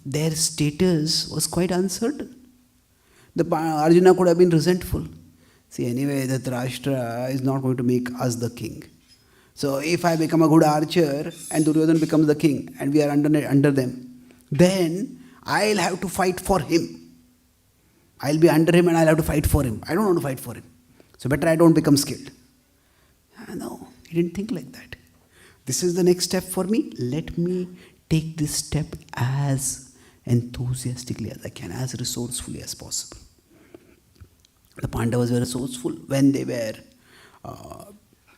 their status was quite uncertain. Arjuna could have been resentful. See, anyway, Dhritarashtra is not going to make us the king. So if I become a good archer and Duryodhana becomes the king and we are under them, then I'll have to fight for him. I'll be under him and I'll have to fight for him. I don't want to fight for him. So better I don't become skilled. No, he didn't think like that. This is the next step for me. Let me take this step as enthusiastically as I can, as resourcefully as possible. The Pandavas were resourceful when they were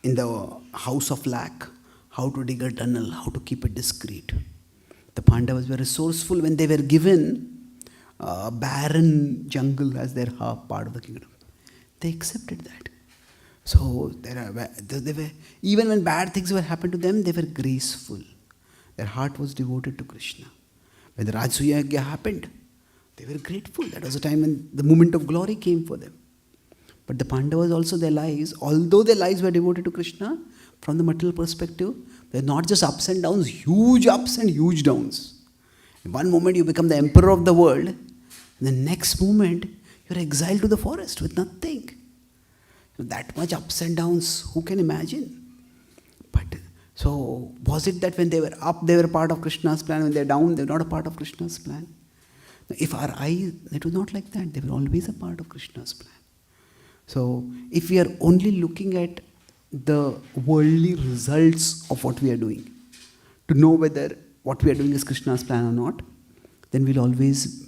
in the house of lack, how to dig a tunnel, how to keep it discreet. The Pandavas were resourceful when they were given a barren jungle as their half part of the kingdom. They accepted that. So they were, even when bad things were happened to them, they were graceful. Their heart was devoted to Krishna. When the Rajasuya Yajna happened, they were grateful. That was the time when the moment of glory came for them. But the Pandavas also, their lives, although their lives were devoted to Krishna, from the material perspective, they're not just ups and downs, huge ups and huge downs. In one moment you become the emperor of the world, and the next moment you're exiled to the forest with nothing. So that much ups and downs, who can imagine? But so was it that when they were up, they were part of Krishna's plan, when they're down, they're not a part of Krishna's plan? If our eyes, it was not like that. They were always a part of Krishna's plan. So if we are only looking at the worldly results of what we are doing, to know whether what we are doing is Krishna's plan or not, then we will always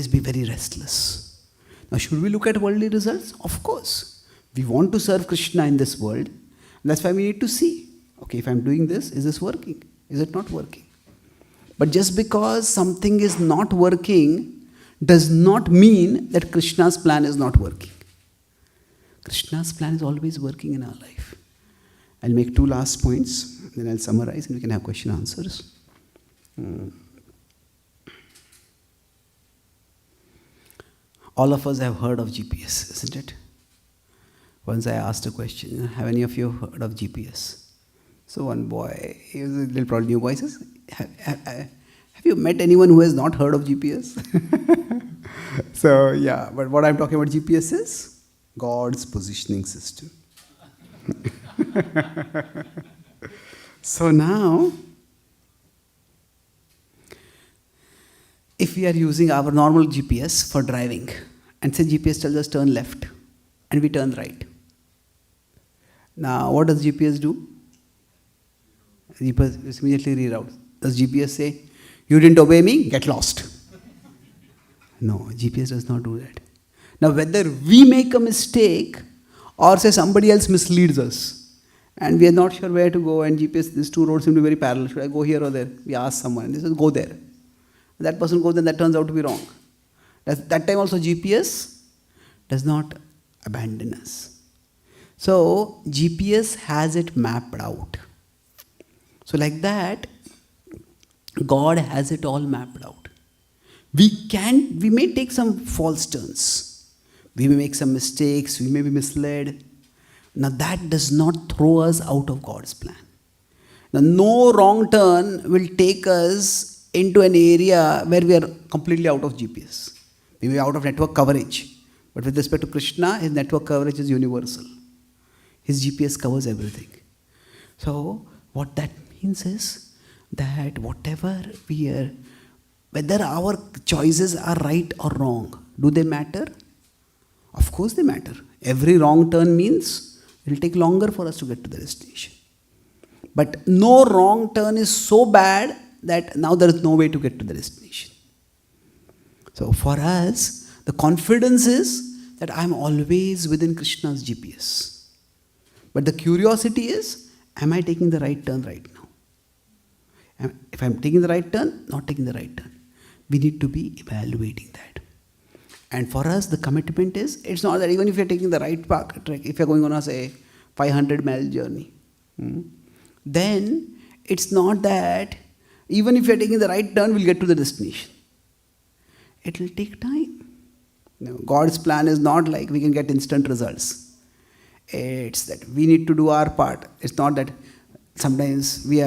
be very restless. Now, should we look at worldly results? Of course. We want to serve Krishna in this world. That's why we need to see, okay, if I'm doing this, is this working? Is it not working? But just because something is not working does not mean that Krishna's plan is not working. Krishna's plan is always working in our life. I'll make 2 last points, then I'll summarize and we can have question answers. All of us have heard of GPS, isn't it? Once I asked a question, have any of you heard of GPS? So one boy, he was a little probably new boy, says, have you met anyone who has not heard of GPS? So yeah, but what I'm talking about GPS is God's positioning system. So now, if we are using our normal GPS for driving, and say GPS tells us turn left, and we turn right. Now, what does GPS do? GPS immediately reroutes. Does GPS say, you didn't obey me, get lost? No, GPS does not do that. Now, whether we make a mistake or say somebody else misleads us and we are not sure where to go and GPS, these 2 roads seem to be very parallel. Should I go here or there? We ask someone and they say, go there. And that person goes, then that turns out to be wrong. That time also GPS does not abandon us. So, GPS has it mapped out. So like that, God has it all mapped out. We may take some false turns. We may make some mistakes. We may be misled. Now that does not throw us out of God's plan. Now no wrong turn will take us into an area where we are completely out of GPS. We may be out of network coverage. But with respect to Krishna, his network coverage is universal. His GPS covers everything. So what that means is that whatever we are, whether our choices are right or wrong, do they matter? Of course they matter. Every wrong turn means it will take longer for us to get to the destination. But no wrong turn is so bad that now there is no way to get to the destination. So for us, the confidence is that I am always within Krishna's GPS. But the curiosity is, am I taking the right turn right now? If I am taking the right turn, not taking the right turn. We need to be evaluating that. And for us, the commitment is, it's not that even if you're taking the right path, if you're going on a, say, 500-mile journey, then it's not that even if you're taking the right turn, we'll get to the destination. It will take time. God's plan is not like we can get instant results. It's that we need to do our part. It's not that sometimes we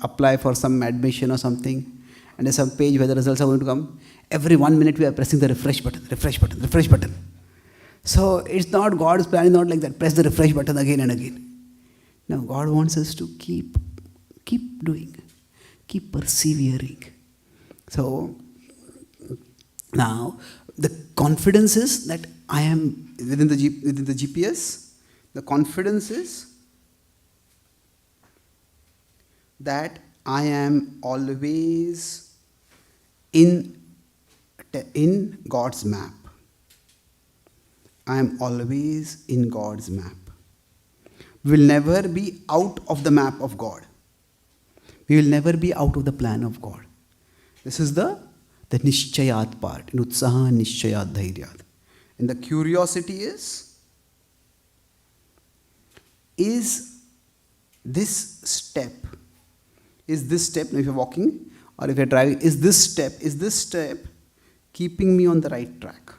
apply for some admission or something, and there's some page where the results are going to come. Every 1 minute we are pressing the refresh button, refresh button, refresh button. So it's not God's plan, is not like that. Press the refresh button again and again. No, God wants us to keep doing, keep persevering. So now the confidence is that I am within the GPS. The confidence is that I am always in God's map. I am always in God's map. We will never be out of the map of God. We will never be out of the plan of God. This is the nishchayat part. In utsaha nishchayat dhairyat. And the curiosity is this step, now if you're walking or if you're driving, is this step keeping me on the right track?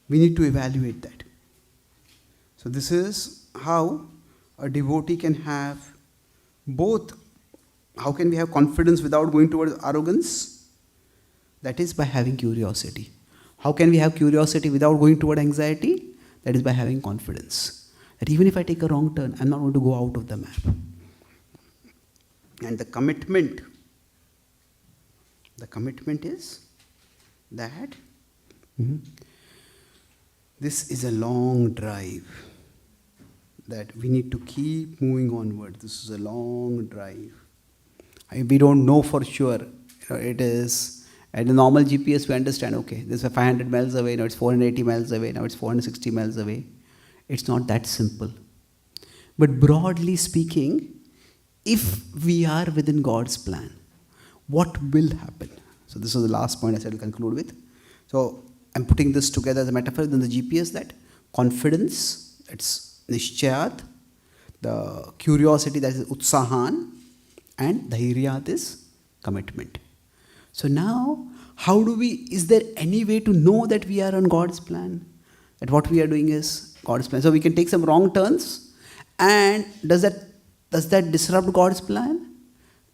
We need to evaluate that. So this is how a devotee can have both. How can we have confidence without going towards arrogance? That is by having curiosity. How can we have curiosity without going toward anxiety? That is by having confidence. That even if I take a wrong turn, I'm not going to go out of the map. And the commitment is that this is a long drive, that we need to keep moving onward. This is a long drive. We don't know for sure. It is, at a normal GPS we understand, okay, this is 500 miles away, now it's 480 miles away, now it's 460 miles away. It's not that simple. But broadly speaking, if we are within God's plan, what will happen? So this is the last point I said I'll conclude with. So I'm putting this together as a metaphor in the GPS, that confidence, that's nishchayat, the curiosity, that is utsahan, and dhairyat is commitment. So now, is there any way to know that we are on God's plan? That what we are doing is God's plan. So we can take some wrong turns, and does that disrupt God's plan?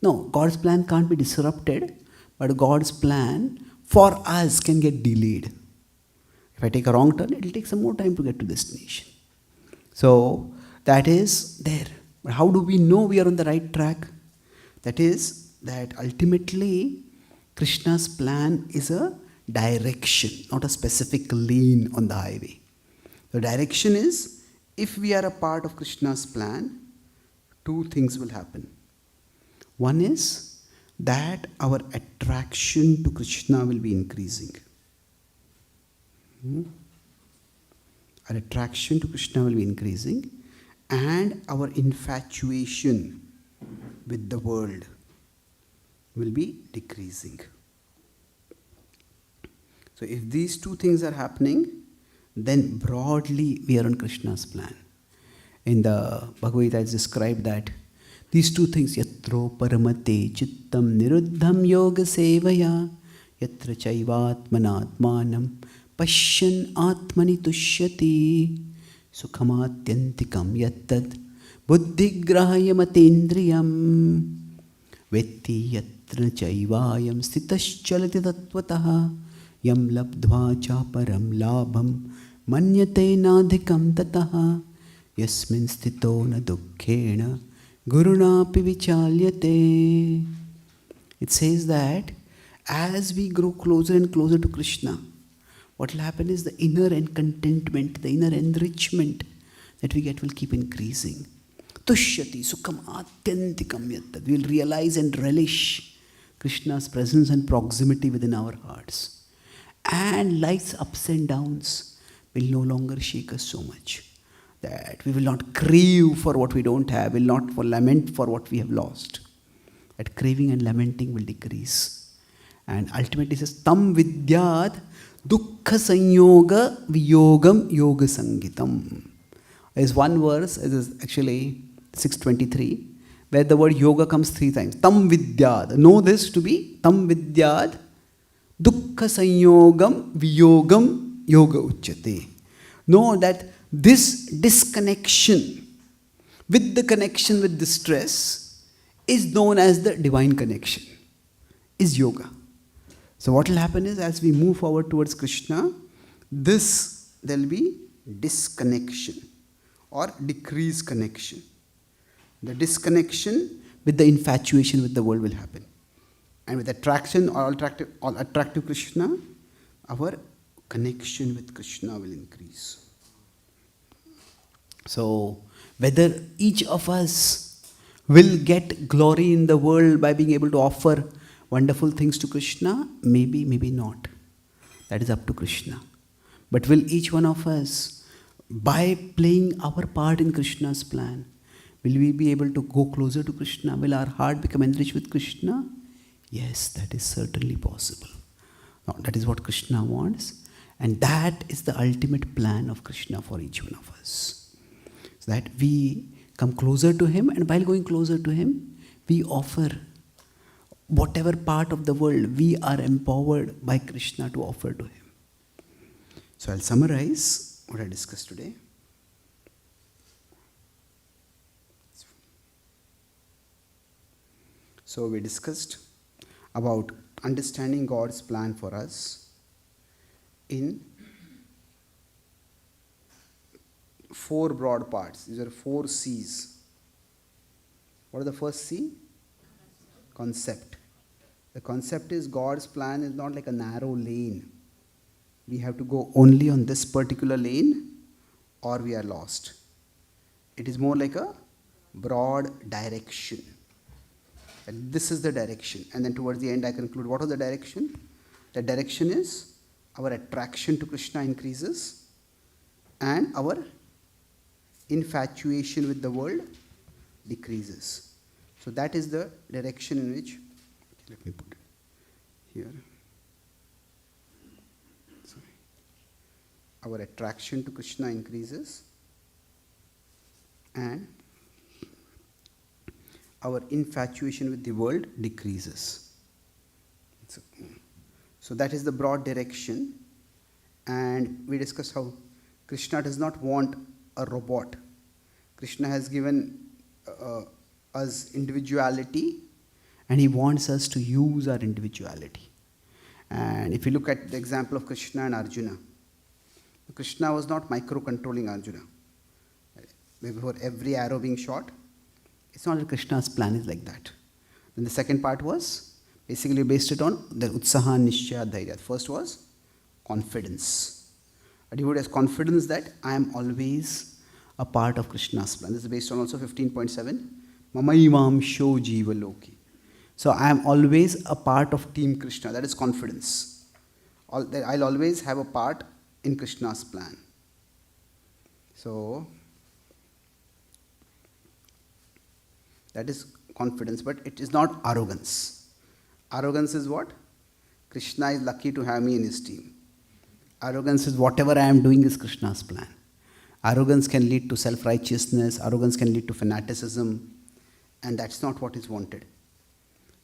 No, God's plan can't be disrupted, but God's plan for us can get delayed. If I take a wrong turn, it will take some more time to get to destination. So that is there. But how do we know we are on the right track? That is that ultimately Krishna's plan is a direction, not a specific lane on the highway. The direction is, if we are a part of Krishna's plan, two things will happen. One is that our attraction to Krishna will be increasing. Our attraction to Krishna will be increasing, and our infatuation with the world will be decreasing. So if these two things are happening, then broadly we are on Krishna's plan. In the Bhagavad Gita it's described that these two things, yatro paramate chittam niruddham yoga sevaya yatra chaivatmanatmanam pashyan atmani tushyati sukhamatyantikam yattad buddhigrahaya matendriyam vetti yatra chaivayam stitaschalati tattvataha yam labdhva cha param labham manyate nadhikam tataha yasmin stito na dukkhena gurunapi vichalyate. It says that as we grow closer and closer to Krishna, what will happen is the inner contentment, the inner enrichment that we get will keep increasing. Tushyati sukham atyantikam yattad. We will realize and relish Krishna's presence and proximity within our hearts. And life's ups and downs will no longer shake us so much that we will not crave for what we don't have, will not lament for what we have lost. That craving and lamenting will decrease. And ultimately it says, tam vidyad dukkha sanyoga viyogam yoga sangitam. There is one verse, it is actually 623, where the word yoga comes 3 times. Tam vidyad. Know this to be tam vidyad dukkha sanyogam viyogam yoga uchyate. Know that this disconnection with the connection with distress is known as the divine connection, is yoga. So what will happen is, as we move forward towards Krishna, there will be disconnection or decreased connection. The disconnection with the infatuation with the world will happen. And with attraction or attractive Krishna, our connection with Krishna will increase. So whether each of us will get glory in the world by being able to offer wonderful things to Krishna, maybe, maybe not. That is up to Krishna. But will each one of us, by playing our part in Krishna's plan, will we be able to go closer to Krishna? Will our heart become enriched with Krishna? Yes, that is certainly possible. Now, that is what Krishna wants. And that is the ultimate plan of Krishna for each one of us. So that we come closer to Him, and while going closer to Him, we offer whatever part of the world we are empowered by Krishna to offer to Him. So I'll summarize what I discussed today. So we discussed about understanding God's plan for us in 4 broad parts. These are 4 C's. What is the first C? Concept. The concept is God's plan is not like a narrow lane. We have to go only on this particular lane or we are lost. It is more like a broad direction. And this is the direction. And then towards the end I conclude, what is the direction? The direction is our attraction to Krishna increases and our infatuation with the world decreases. So that is the direction in which, let me put it here. Sorry. Our attraction to Krishna increases and our infatuation with the world decreases. So that is the broad direction, and we discussed how Krishna does not want a robot. Krishna has given us individuality, and He wants us to use our individuality. And if you look at the example of Krishna and Arjuna, Krishna was not micro-controlling Arjuna. Before every arrow being shot, it's not that Krishna's plan is like that. Then the second part was basically based it on the utsaha, nishya, dhairya. First was confidence. A devotee has confidence that I am always a part of Krishna's plan. This is based on also 15.7. Mamaivam sho jiva loki. So I am always a part of Team Krishna. That is confidence. I'll always have a part in Krishna's plan. So that is confidence, but it is not arrogance. Arrogance is what? Krishna is lucky to have me in His team. Arrogance is whatever I am doing is Krishna's plan. Arrogance can lead to self-righteousness, arrogance can lead to fanaticism, and that's not what is wanted.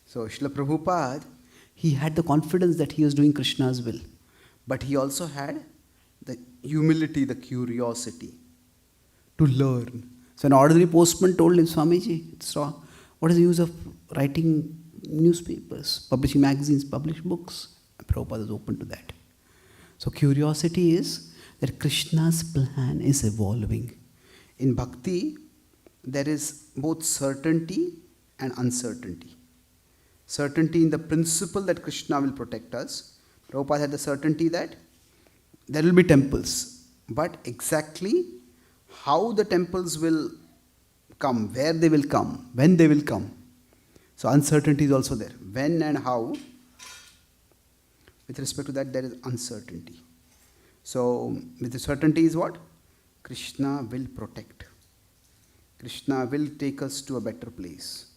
So Srila Prabhupada, he had the confidence that he was doing Krishna's will, but he also had the humility, the curiosity to learn. So an ordinary postman told him, Swamiji, what is the use of writing newspapers, publishing magazines, publish books? And Prabhupada is open to that. So curiosity is that Krishna's plan is evolving. In bhakti, there is both certainty and uncertainty. Certainty in the principle that Krishna will protect us. Prabhupada had the certainty that there will be temples, but exactly how the temples will come, where they will come, when they will come. So uncertainty is also there. When and how, with respect to that, there is uncertainty. So with the certainty is what? Krishna will protect. Krishna will take us to a better place.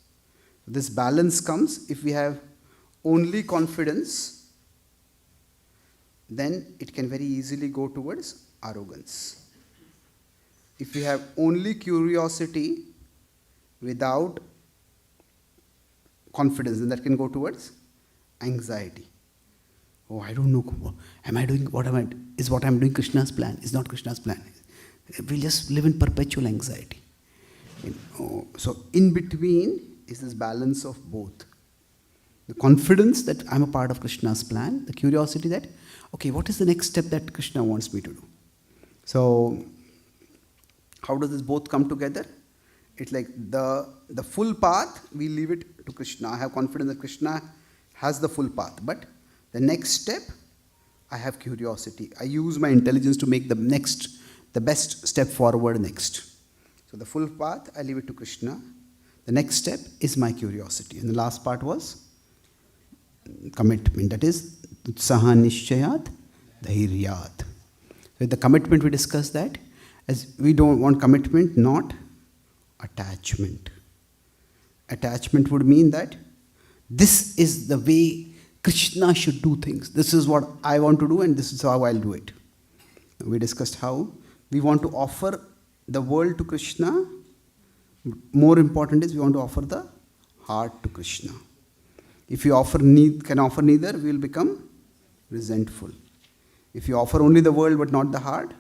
This balance comes if we have only confidence, then it can very easily go towards arrogance. If we have only curiosity without confidence, then that can go towards anxiety. Oh, I don't know. Am I doing what am I? Is what I'm doing Krishna's plan? Is not Krishna's plan. We just live in perpetual anxiety. So in between is this balance of both. The confidence that I'm a part of Krishna's plan, the curiosity that, okay, what is the next step that Krishna wants me to do? So how does this both come together? It's like the full path, we leave it to Krishna. I have confidence that Krishna has the full path. But the next step, I have curiosity. I use my intelligence to make the best step forward next. So the full path, I leave it to Krishna. The next step is my curiosity. And the last part was commitment. That is, utsaha nishchayat dhairyat. So the commitment, we discussed that, as we don't want commitment, not attachment. Attachment would mean that this is the way Krishna should do things. This is what I want to do and this is how I'll do it. We discussed how we want to offer the world to Krishna. More important is we want to offer the heart to Krishna. If you can offer neither, we will become resentful. If you offer only the world but not the heart,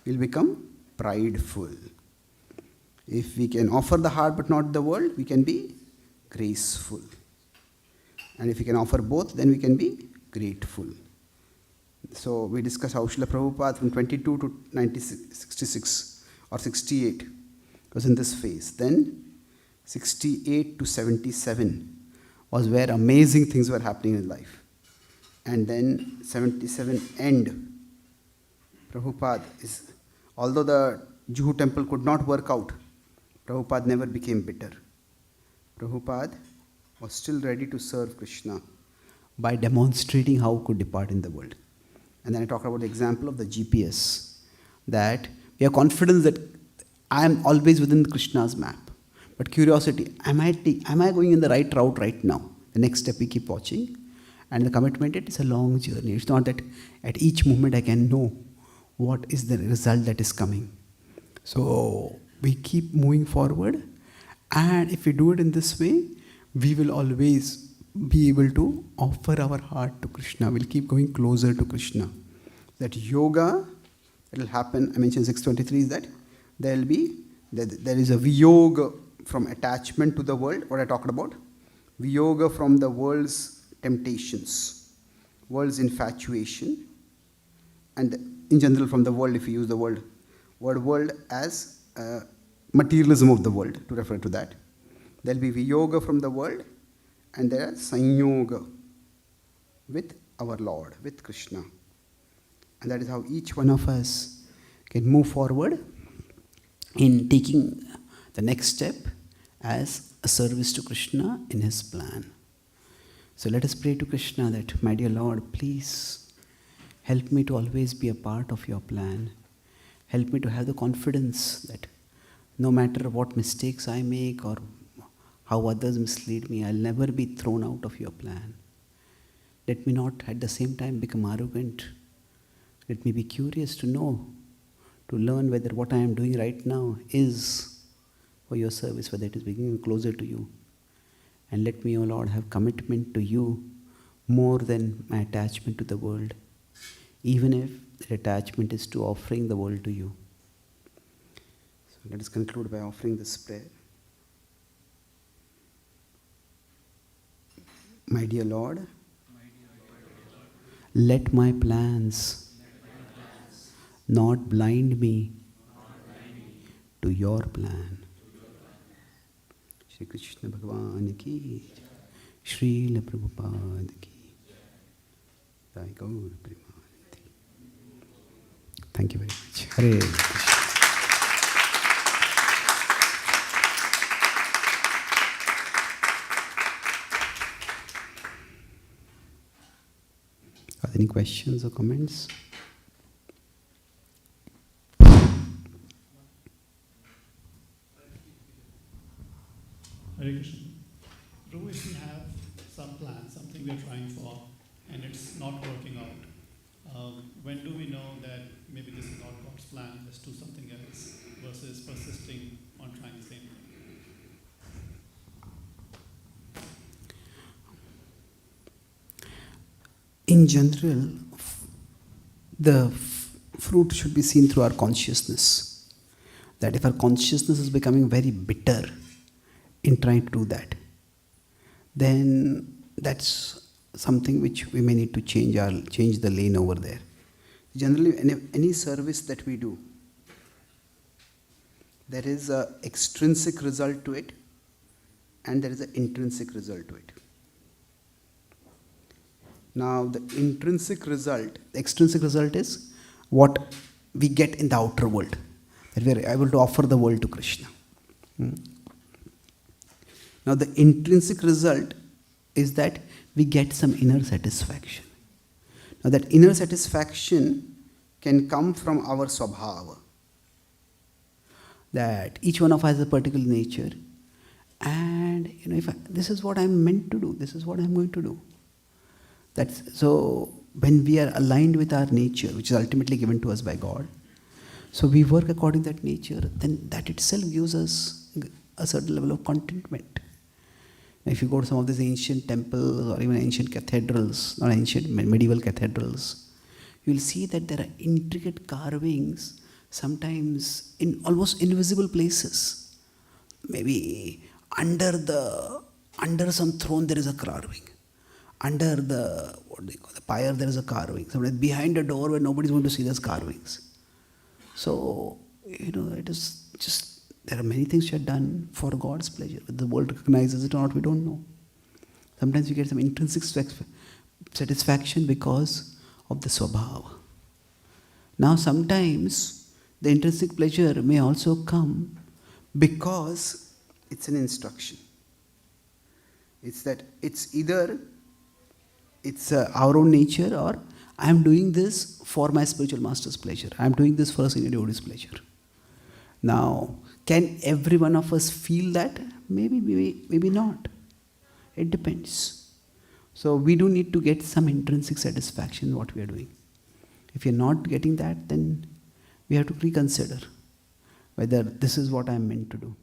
we will become prideful. If we can offer the heart but not the world, we can be graceful. And if we can offer both, then we can be grateful. So we discussed how Srila Prabhupada from 22 to 66 or 68 was in this phase. Then 68 to 77 was where amazing things were happening in life. And then 77 end, Prabhupada is, although the Juhu temple could not work out, Prabhupada never became bitter. Prabhupada was still ready to serve Krishna by demonstrating how he could depart in the world. And then I talked about the example of the GPS, that we have confidence that I am always within Krishna's map. But curiosity, am I going in the right route right now? The next step we keep watching. And the commitment, it is a long journey. It's not that at each moment I can know what is the result that is coming. So we keep moving forward. And if we do it in this way, we will always be able to offer our heart to Krishna. We'll keep going closer to Krishna. That yoga, it will happen, I mentioned 623, is that there is a viyoga from attachment to the world, what I talked about. Viyoga from the world's temptations, world's infatuation, and in general from the world, if you use the word world as materialism of the world, to refer to that. There will be viyoga from the world, and there is sanyoga with our Lord, with Krishna. And that is how each one of us can move forward in taking the next step as a service to Krishna in his plan. So let us pray to Krishna that, my dear Lord, please help me to always be a part of your plan. Help me to have the confidence that no matter what mistakes I make or how others mislead me, I'll never be thrown out of your plan. Let me not at the same time become arrogant. Let me be curious to know, to learn whether what I am doing right now is for your service, whether it is bringing me closer to you. And let me, O Lord, have commitment to you more than my attachment to the world, even if that attachment is to offering the world to you. So let us conclude by offering this prayer. My dear Lord, let my plans not blind me to your plan. Shri Krishna Bhagavan ki, Srila Prabhupada ki, Jai Gaur Premanandi. Thank you very much. Hare Krishna. Are there any questions or comments? Hare Krishna. Prabhu, if we have some plan, something we are trying for, and it's not working out, when do we know that maybe this is not God's plan, let's do something else, versus persisting on trying the same thing? In general, the fruit should be seen through our consciousness. That if our consciousness is becoming very bitter in trying to do that, then that's something which we may need to change the lane over there. Generally, any service that we do, there is an extrinsic result to it and there is an intrinsic result to it. Now, the extrinsic result is what we get in the outer world, that we are able to offer the world to Krishna. Now, the intrinsic result is that we get some inner satisfaction. Now, that inner satisfaction can come from our swabhava. That each one of us has a particular nature, and if this is what I'm meant to do, this is what I'm going to do. That's so when we are aligned with our nature, which is ultimately given to us by God, so we work according to that nature, then that itself gives us a certain level of contentment. If you go to some of these ancient temples or even ancient cathedrals, not ancient, medieval cathedrals, you will see that there are intricate carvings, sometimes in almost invisible places. Maybe under some throne there is a carving. Under the pyre there is a carving. Somewhere behind a door where nobody is going to see those carvings. So, it is just, there are many things which are done for God's pleasure. Whether the world recognizes it or not, we don't know. Sometimes we get some intrinsic satisfaction because of the swabhava. Now sometimes the intrinsic pleasure may also come because it's an instruction. It's that it's either our own nature, or I am doing this for my spiritual master's pleasure. I am doing this for a senior devotee's pleasure. Now, can every one of us feel that? Maybe not. It depends. So we do need to get some intrinsic satisfaction in what we are doing. If you're not getting that, then we have to reconsider whether this is what I'm meant to do.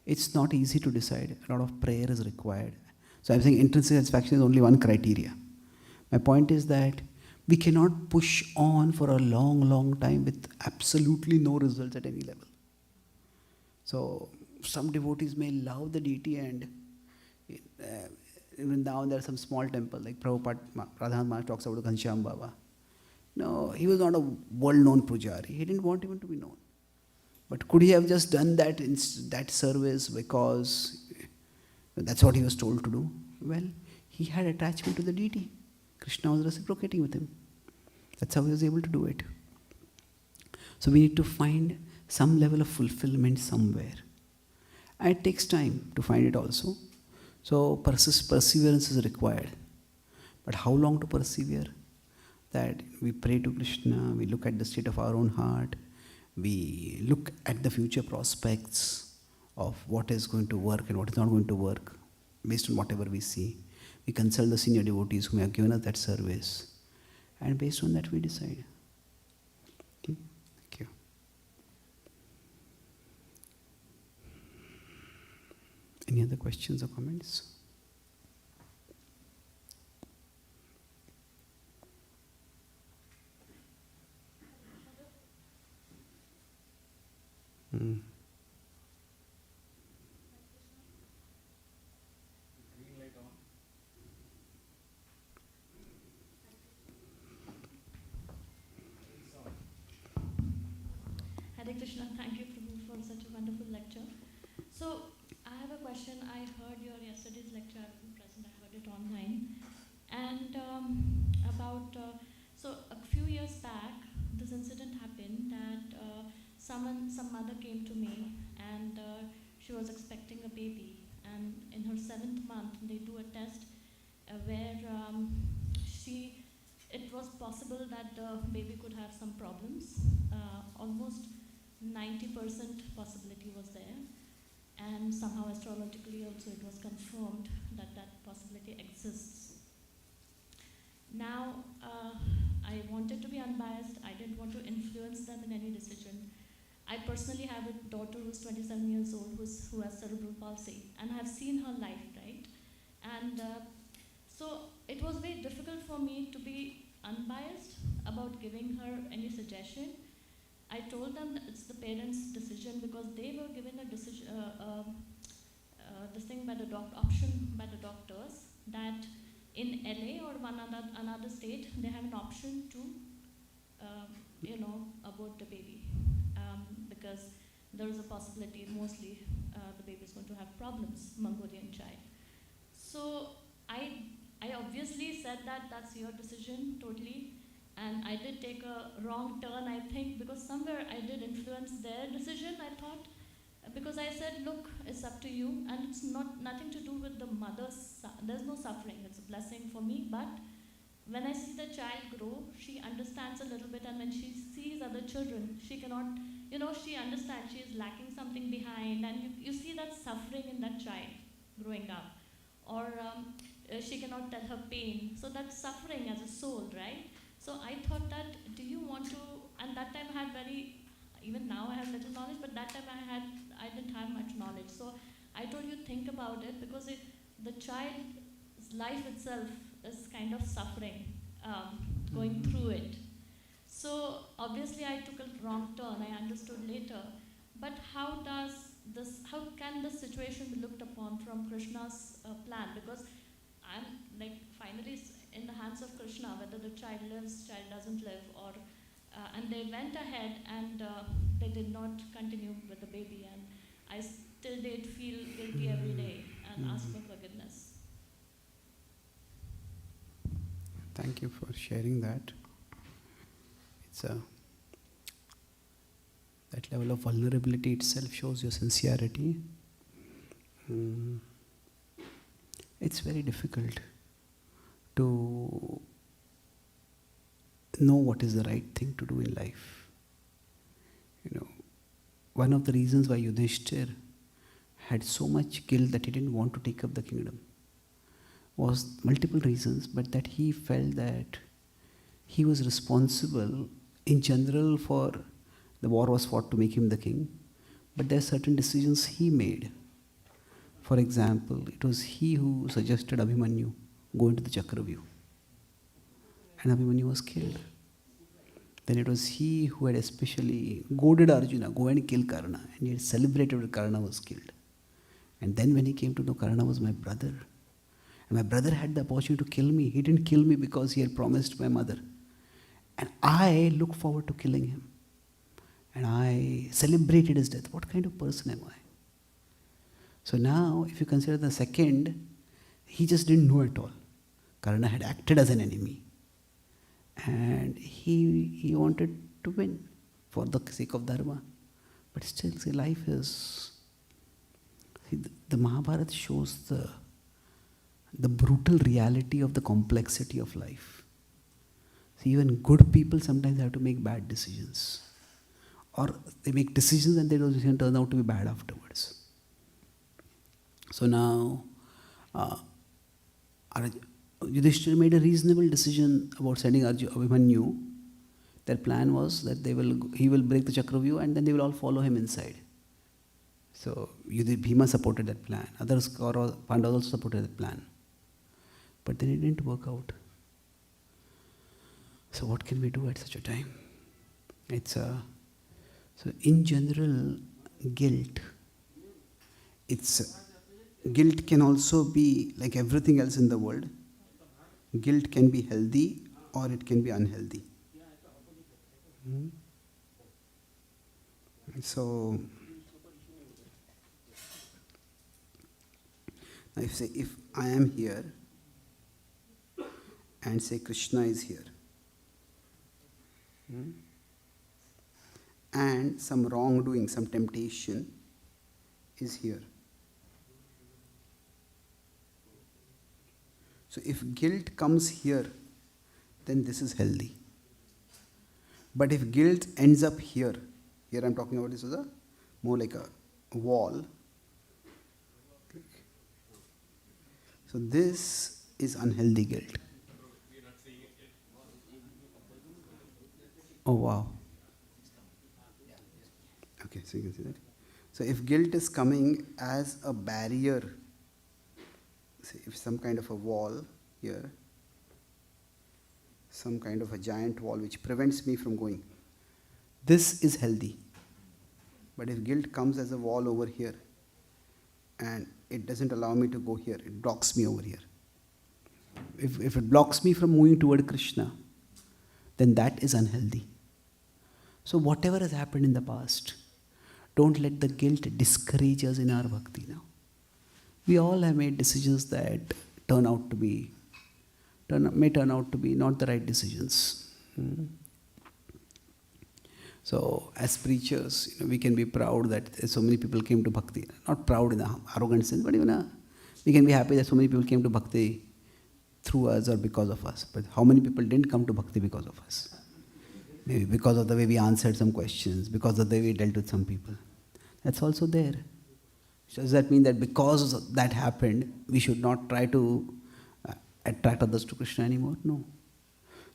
It's not easy to decide. A lot of prayer is required. So I'm saying intrinsic satisfaction is only one criteria. My point is that we cannot push on for a long, long time with absolutely no results at any level. So some devotees may love the deity, and even now there are some small temple, like Prabhupada, Pradhan Maharaj talks about Ghanshyam Baba. No, he was not a world-known pujari. He didn't want even to be known. But could he have just done that service because that's what he was told to do? Well, he had attachment to the deity. Krishna was reciprocating with him. That's how he was able to do it. So we need to find some level of fulfillment somewhere. And it takes time to find it also. So perseverance is required. But how long to persevere? That we pray to Krishna, we look at the state of our own heart, we look at the future prospects of what is going to work and what is not going to work based on whatever we see. We consult the senior devotees who have given us that service, and based on that we decide. Okay? Thank you. Any other questions or comments? Hare Krishna, thank you Prabhu for such a wonderful lecture. So I have a question. I heard your yesterday's lecture. I wasn't present. I heard it online. And so a few years back, this incident happened that some mother came to me, and she was expecting a baby. And in her 7th month, they do a test where it was possible that the baby could have some problems. Almost 90% possibility was there, and somehow astrologically also it was confirmed that that possibility exists. Now, I wanted to be unbiased. I didn't want to influence them in any decision. I personally have a daughter who's 27 years old who has cerebral palsy, and I've seen her life, right? And so it was very difficult for me to be unbiased about giving her any suggestion. I told them that it's the parents' decision, because they were given a decision, this thing by the option by the doctors, that in LA or another state they have an option to, abort the baby, because there is a possibility mostly the baby is going to have problems, Mongolian child. So I obviously said that that's your decision totally. And I did take a wrong turn, I think, because somewhere I did influence their decision, I thought. Because I said, look, it's up to you, and it's nothing to do with the mother's, there's no suffering, it's a blessing for me, but when I see the child grow, she understands a little bit, and when she sees other children, she cannot, she understands she is lacking something behind, and you see that suffering in that child growing up. Or she cannot tell her pain. So that's suffering as a soul, right? So I thought that, do you want to, and that time I had even now I have little knowledge, but that time I didn't have much knowledge. So I told you, think about it, because the child's life itself is kind of suffering, going through it. So obviously I took a wrong turn, I understood later. But how can this situation be looked upon from Krishna's plan? Because I'm finally in the hands of Krishna, whether the child lives, child doesn't live, or and they went ahead and they did not continue with the baby, and I still did feel guilty every day and ask for forgiveness. Thank you for sharing that. It's that level of vulnerability itself shows your sincerity. It's very difficult to know what is the right thing to do in life. One of the reasons why Yudhishthir had so much guilt that he didn't want to take up the kingdom was multiple reasons, but that he felt that he was responsible in general for the war was fought to make him the king, but there are certain decisions he made. For example, it was he who suggested Abhimanyu go into the Chakravyuh, and Abhimanyu was killed. Then it was he who had especially goaded Arjuna, go and kill Karna, and he had celebrated when Karna was killed. And then when he came to know Karna was my brother, and my brother had the opportunity to kill me, he didn't kill me because he had promised my mother. And I look forward to killing him. And I celebrated his death. What kind of person am I? So now, if you consider the second, he just didn't know at all. Karna had acted as an enemy. And he wanted to win for the sake of Dharma. But still, see, life is... See, the Mahabharata shows the brutal reality of the complexity of life. See, even good people sometimes have to make bad decisions. Or they make decisions and they don't turn out to be bad afterwards. So now, Yudhishthira made a reasonable decision about sending Abhimanyu. Their plan was that he will break the Chakravyuh and then they will all follow him inside. So Bhima supported that plan. Others, Pandavas also supported that plan. But then it didn't work out. So what can we do at such a time? So in general, guilt can also be like everything else in the world. Guilt can be healthy or it can be unhealthy. So now if I am here and say Krishna is here, and some wrongdoing, some temptation is here. So if guilt comes here, then this is healthy. But if guilt ends up here I'm talking about this as more like a wall. So this is unhealthy guilt. Oh wow. Okay, so you can see that. So if guilt is coming as a barrier, say if some kind of a wall here, some kind of a giant wall which prevents me from going, this is healthy. But if guilt comes as a wall over here and it doesn't allow me to go here, it blocks me over here. If it blocks me from moving toward Krishna, then that is unhealthy. So whatever has happened in the past, don't let the guilt discourage us in our bhakti now. We all have made decisions that may turn out to be not the right decisions. So as preachers, we can be proud that so many people came to bhakti. Not proud in an arrogant sense, but even we can be happy that so many people came to bhakti through us or because of us. But how many people didn't come to bhakti because of us? Maybe because of the way we answered some questions, because of the way we dealt with some people. That's also there. So does that mean that because that happened, we should not try to attract others to Krishna anymore? No.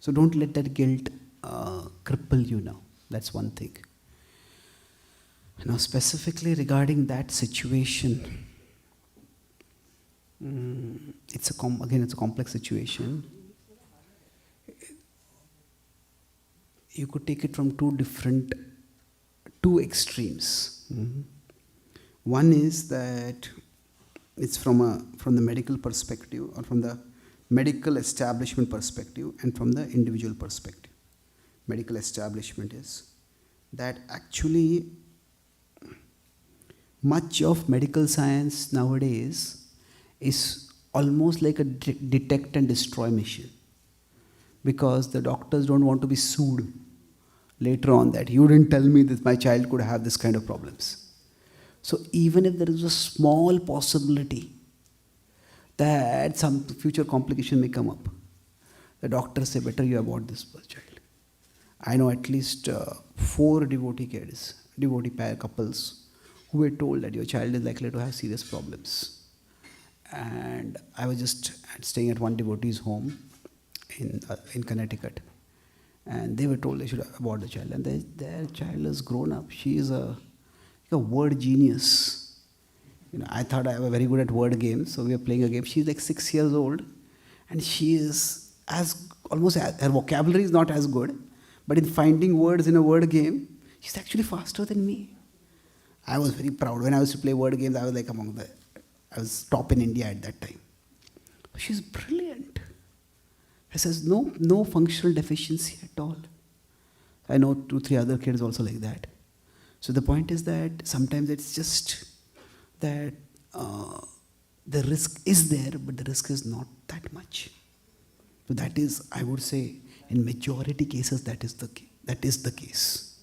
So don't let that guilt cripple you now. That's one thing. Now specifically regarding that situation, it's a complex situation. You could take it from two extremes. One is that it's from the medical perspective, or from the medical establishment perspective, and from the individual perspective. Medical establishment is that actually much of medical science nowadays is almost like a detect and destroy mission, because the doctors don't want to be sued later on that you didn't tell me that my child could have this kind of problems. So even if there is a small possibility that some future complication may come up, the doctors say better you abort this child. I know at least 4 devotee pair couples who were told that your child is likely to have serious problems. And I was just staying at one devotee's home in Connecticut, and they were told they should abort the child, and their child has grown up. She is a word genius. I thought I was very good at word games, so we were playing a game. She's like 6 years old, and she is her vocabulary is not as good, but in finding words in a word game, she's actually faster than me. I was very proud. When I used to play word games, I was like I was top in India at that time. She's brilliant. She says no functional deficiency at all. I know 2-3 other kids also like that. So the point is that sometimes it's just that the risk is there, but the risk is not that much. So that is, I would say, in majority cases, that is the case.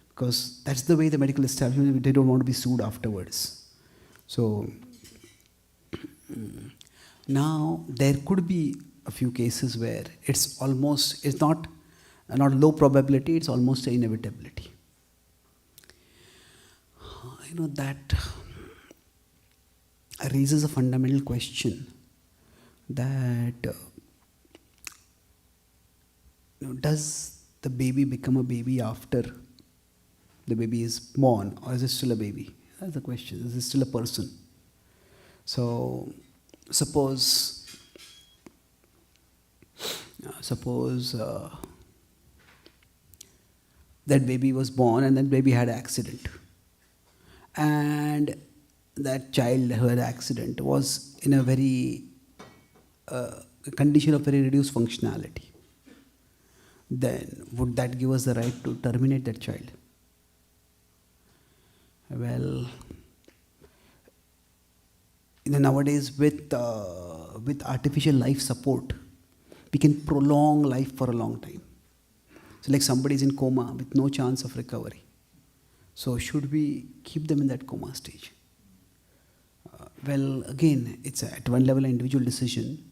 Because that's the way the medical establishment, they don't want to be sued afterwards. So now there could be a few cases where it's not low probability, it's almost an inevitability. That raises a fundamental question that does the baby become a baby after the baby is born, or is it still a baby? That's the question. Is it still a person? So suppose that baby was born and that baby had an accident. And that child who had an accident was in a very condition of very reduced functionality. Then would that give us the right to terminate that child? Well, nowadays with artificial life support, we can prolong life for a long time. So like somebody is in coma with no chance of recovery. So should we keep them in that coma stage? Well, again, it's at one level an individual decision.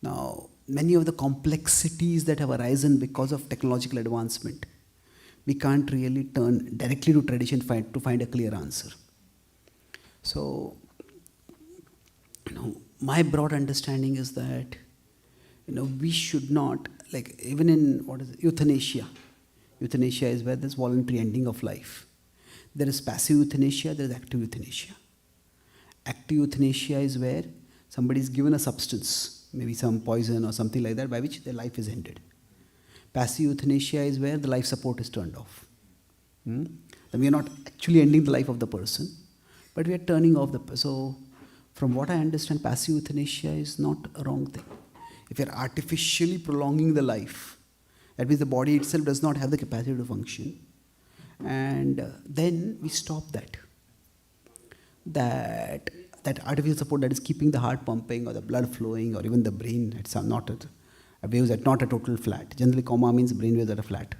Now, many of the complexities that have arisen because of technological advancement, we can't really turn directly to tradition to find a clear answer. So, my broad understanding is that, we should not, like even in, euthanasia. Euthanasia is where there's voluntary ending of life. There is passive euthanasia, there is active euthanasia. Active euthanasia is where somebody is given a substance, maybe some poison or something like that, by which their life is ended. Passive euthanasia is where the life support is turned off. Then we are not actually ending the life of the person, but we are turning off the person. So, from what I understand, passive euthanasia is not a wrong thing. If you are artificially prolonging the life, that means the body itself does not have the capacity to function, and then we stop that artificial support that is keeping the heart pumping or the blood flowing or even the brain at not a waves at not a total flat. Generally, coma means brain waves that are flat.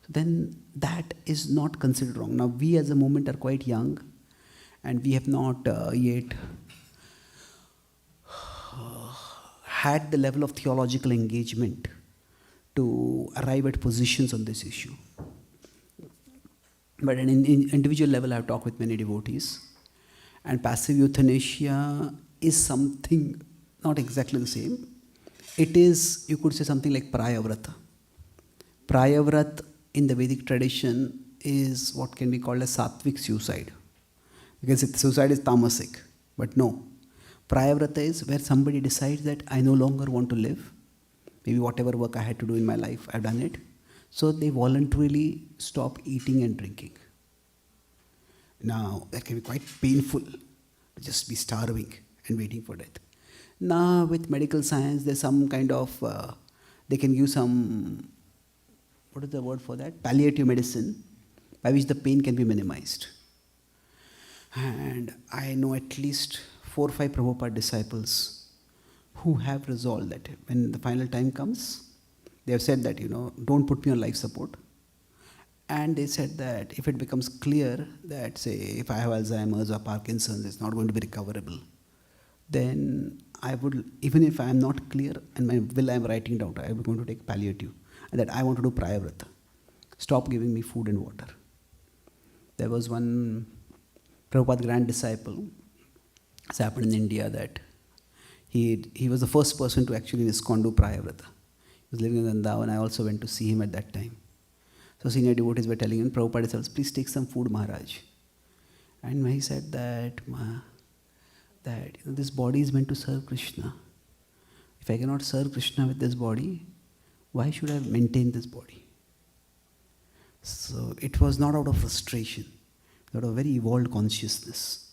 So then that is not considered wrong. Now we as a movement are quite young, and we have not yet had the level of theological engagement to arrive at positions on this issue. But at an individual level, I've talked with many devotees, and passive euthanasia is something not exactly the same. It is, you could say, something like prayavrata. Prayavrata in the Vedic tradition is what can be called a sattvic suicide. Because suicide is tamasic. But no. Prayavrata is where somebody decides that I no longer want to live. Maybe whatever work I had to do in my life, I've done it. So they voluntarily stop eating and drinking. Now, that can be quite painful to just be starving and waiting for death. Now, with medical science, there's some kind of, they can give some, what is the word for that? Palliative medicine, by which the pain can be minimized. And I know at least 4 or 5 Prabhupada disciples who have resolved that when the final time comes, they have said that, don't put me on life support. And they said that if it becomes clear that, say, if I have Alzheimer's or Parkinson's, it's not going to be recoverable, then I would, even if I am not clear and my will I am writing down, I am going to take palliative. And that I want to do prayavrata. Stop giving me food and water. There was one Prabhupada grand disciple, it's happened in India, that he was the first person to actually in ISKCON do prayavrata. He was living in Vrindavan. I also went to see him at that time. So senior devotees were telling him, Prabhupada says, please take some food, Maharaj. And he said that this body is meant to serve Krishna. If I cannot serve Krishna with this body, why should I maintain this body? So it was not out of frustration, out of very evolved consciousness.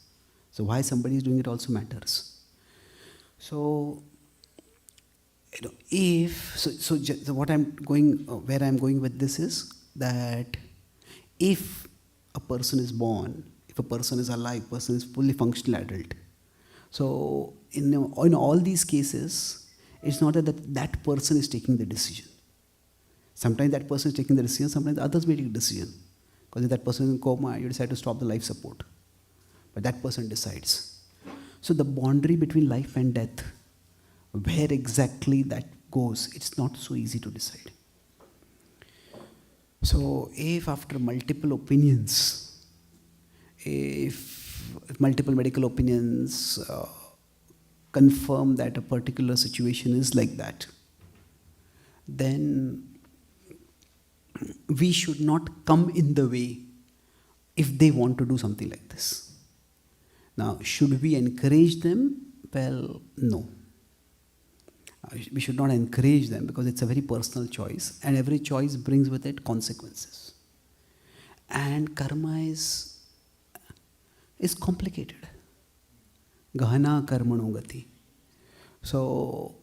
So why somebody is doing it also matters. So, where I'm going with this is that if a person is born, if a person is alive, a person is fully functional adult. So in all these cases, it's not that person is taking the decision. Sometimes that person is taking the decision, sometimes others may take the decision. Because if that person is in coma, you decide to stop the life support. But that person decides. So the boundary between life and death, where exactly that goes, it's not so easy to decide. So if after multiple opinions, if multiple medical opinions confirm that a particular situation is like that, then we should not come in the way if they want to do something like this. Now, should we encourage them? Well, no. We should not encourage them because it's a very personal choice, and every choice brings with it consequences. And karma is complicated. Gahana karmano gati. So,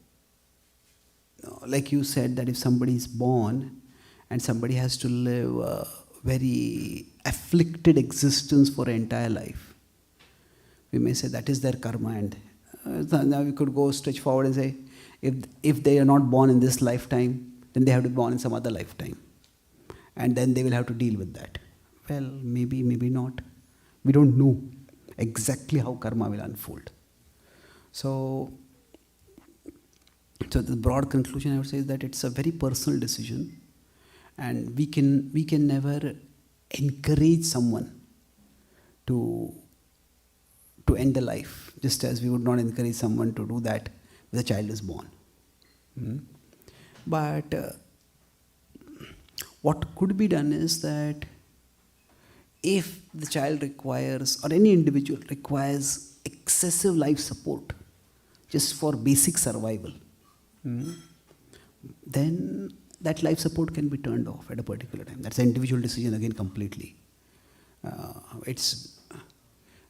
like you said, that if somebody is born and somebody has to live a very afflicted existence for an entire life, we may say that is their karma. And now we could go stretch forward and say, if they are not born in this lifetime, then they have to be born in some other lifetime. And then they will have to deal with that. Well, maybe, maybe not. We don't know exactly how karma will unfold. So the broad conclusion I would say is that it's a very personal decision, and we can never encourage someone to end a life, just as we would not encourage someone to do that when the child is born. But what could be done is that if the child requires, or any individual requires excessive life support just for basic survival, then that life support can be turned off at a particular time. That's an individual decision again completely.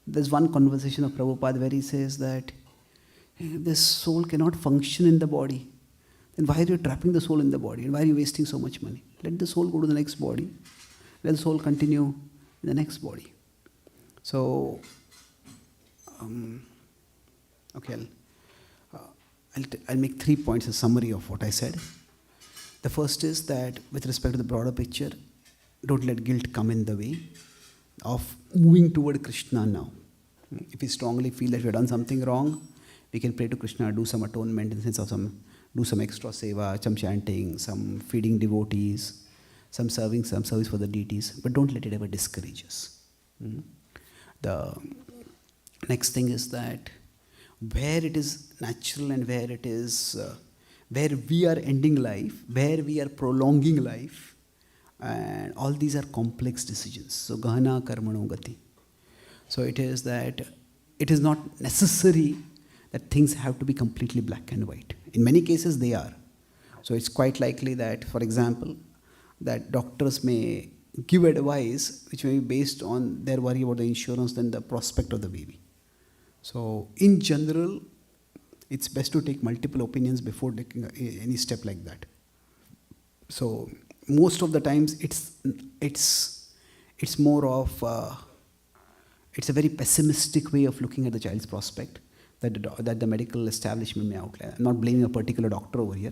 There's one conversation of Prabhupada where he says that if this soul cannot function in the body, then why are you trapping the soul in the body? And why are you wasting so much money? Let the soul go to the next body. Let the soul continue in the next body. So, okay, I'll make 3 points, a summary of what I said. The first is that with respect to the broader picture, don't let guilt come in the way of moving toward Krishna now. If we strongly feel that we have done something wrong, We can pray to Krishna, do some atonement in the sense of do some extra seva, some chanting, some feeding devotees, some service for the deities, but don't let it ever discourage us. The next thing is that where it is natural and where it is, where we are ending life, where we are prolonging life, and all these are complex decisions. So gahana karmano gati. So it is that it is not necessary that things have to be completely black and white. In many cases they are. So it's quite likely that, for example, that doctors may give advice which may be based on their worry about the insurance than the prospect of the baby. So in general, it's best to take multiple opinions before taking any step like that. So most of the times it's more of it's a very pessimistic way of looking at the child's prospect that the medical establishment may outline. I'm not blaming a particular doctor over here.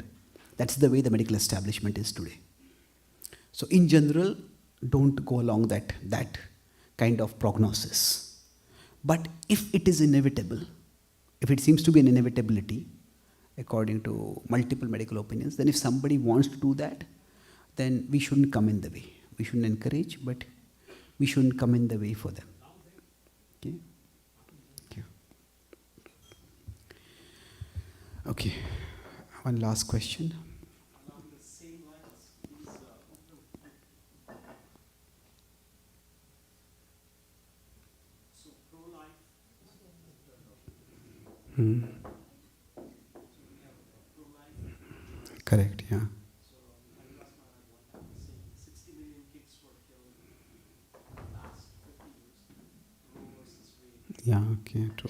That's the way the medical establishment is today. So in general, don't go along that kind of prognosis. But if it is inevitable, if it seems to be an inevitability, according to multiple medical opinions, then if somebody wants to do that, then we shouldn't come in the way. We shouldn't encourage, but we shouldn't come in the way for them. Okay? Thank you. Okay, one last question. Along the same lines, so pro-life. So we have pro-life. Correct, yeah. So Haridas Maharaj one time was saying 60 million kids were killed in the last 50 years. Roe versus Wade. Yeah, okay, true.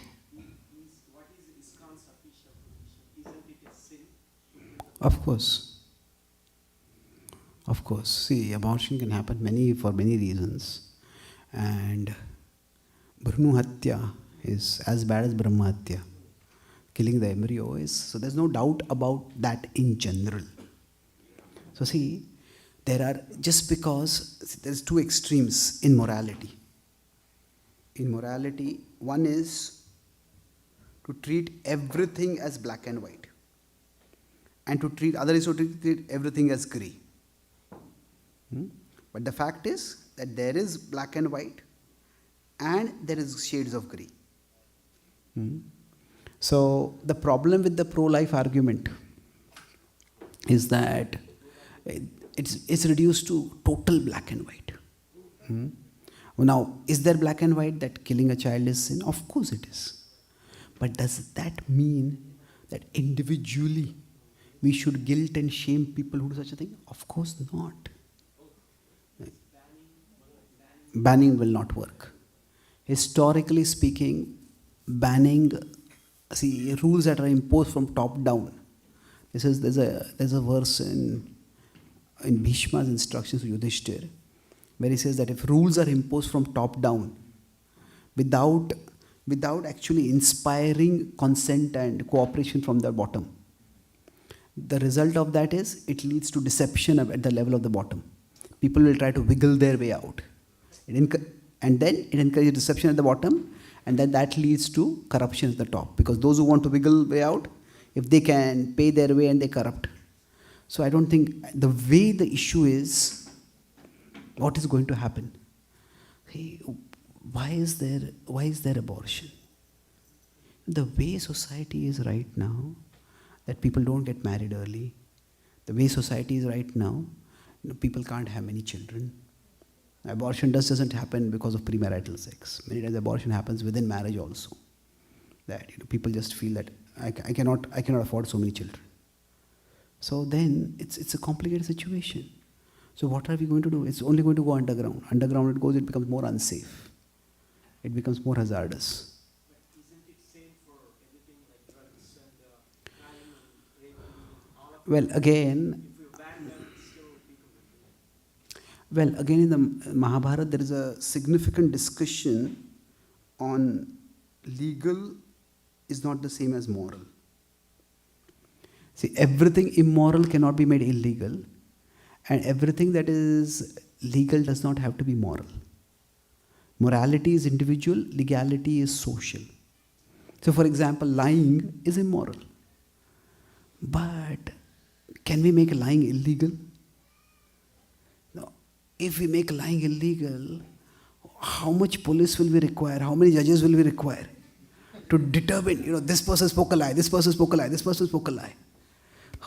What is ISKCON's official position? Isn't it a sin to kill the Of course. Of course. See, abortion can happen for many reasons. And Bhrunu Hatya is as bad as Brahma Hatya. Killing the embryo is, so there's no doubt about that in general. So see, just because there's two extremes in morality. In morality, one is to treat everything as black and white. And other is to treat everything as grey. But the fact is that there is black and white and there is shades of grey. So the problem with the pro-life argument is that it's reduced to total black and white. Now, is there black and white that killing a child is sin? Of course it is. But does that mean that individually we should guilt and shame people who do such a thing? Of course not. Banning will not work. Historically speaking, rules that are imposed from top down. There's a verse in Bhishma's instructions to Yudhishthir, where he says that if rules are imposed from top down, without actually inspiring consent and cooperation from the bottom, the result of that is it leads to deception at the level of the bottom. People will try to wiggle their way out. And then it encourages deception at the bottom, and then that leads to corruption at the top. Because those who want to wiggle way out, if they can pay their way and they corrupt. So I don't think the way the issue is, what is going to happen? Hey, why is there abortion? The way society is right now, that people don't get married early. The way society is right now, people can't have many children. Abortion doesn't happen because of premarital sex. Many times abortion happens within marriage also. That people just feel that I cannot afford so many children. So then it's a complicated situation. So what are we going to do? It's only going to go underground. Underground it goes, it becomes more unsafe. It becomes more hazardous. But isn't it same for everything like drugs and crime and rape and all of Well, again, if you ban them, still people will do it. Well, again, in the Mahabharata, there is a significant discussion on legal is not the same as moral. See, everything immoral cannot be made illegal, and everything that is legal does not have to be moral. Morality is individual, legality is social. So for example, lying is immoral. But can we make lying illegal? No. If we make lying illegal, how much police will we require? How many judges will we require to determine, this person spoke a lie, this person spoke a lie, this person spoke a lie?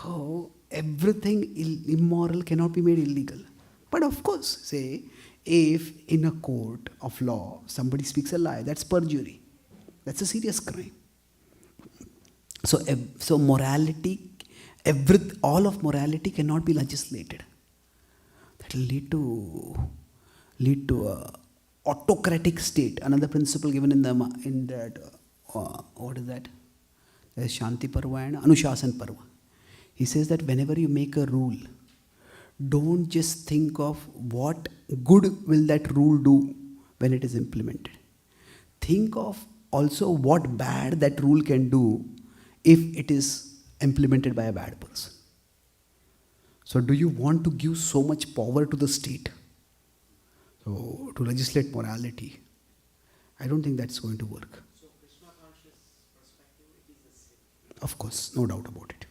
Oh, everything immoral cannot be made illegal. But of course, say, if in a court of law somebody speaks a lie, that's perjury. That's a serious crime. So morality, all of morality cannot be legislated. That will lead to a autocratic state. Another principle given in that what is that? There's Shanti Parva and Anushasan Parva. He says that whenever you make a rule, don't just think of what good will that rule do when it is implemented. Think of also what bad that rule can do if it is implemented by a bad person. So do you want to give so much power to the state? So to legislate morality, I don't think that's going to work. So Krishna conscious perspective, it is a sin. Of course, no doubt about it.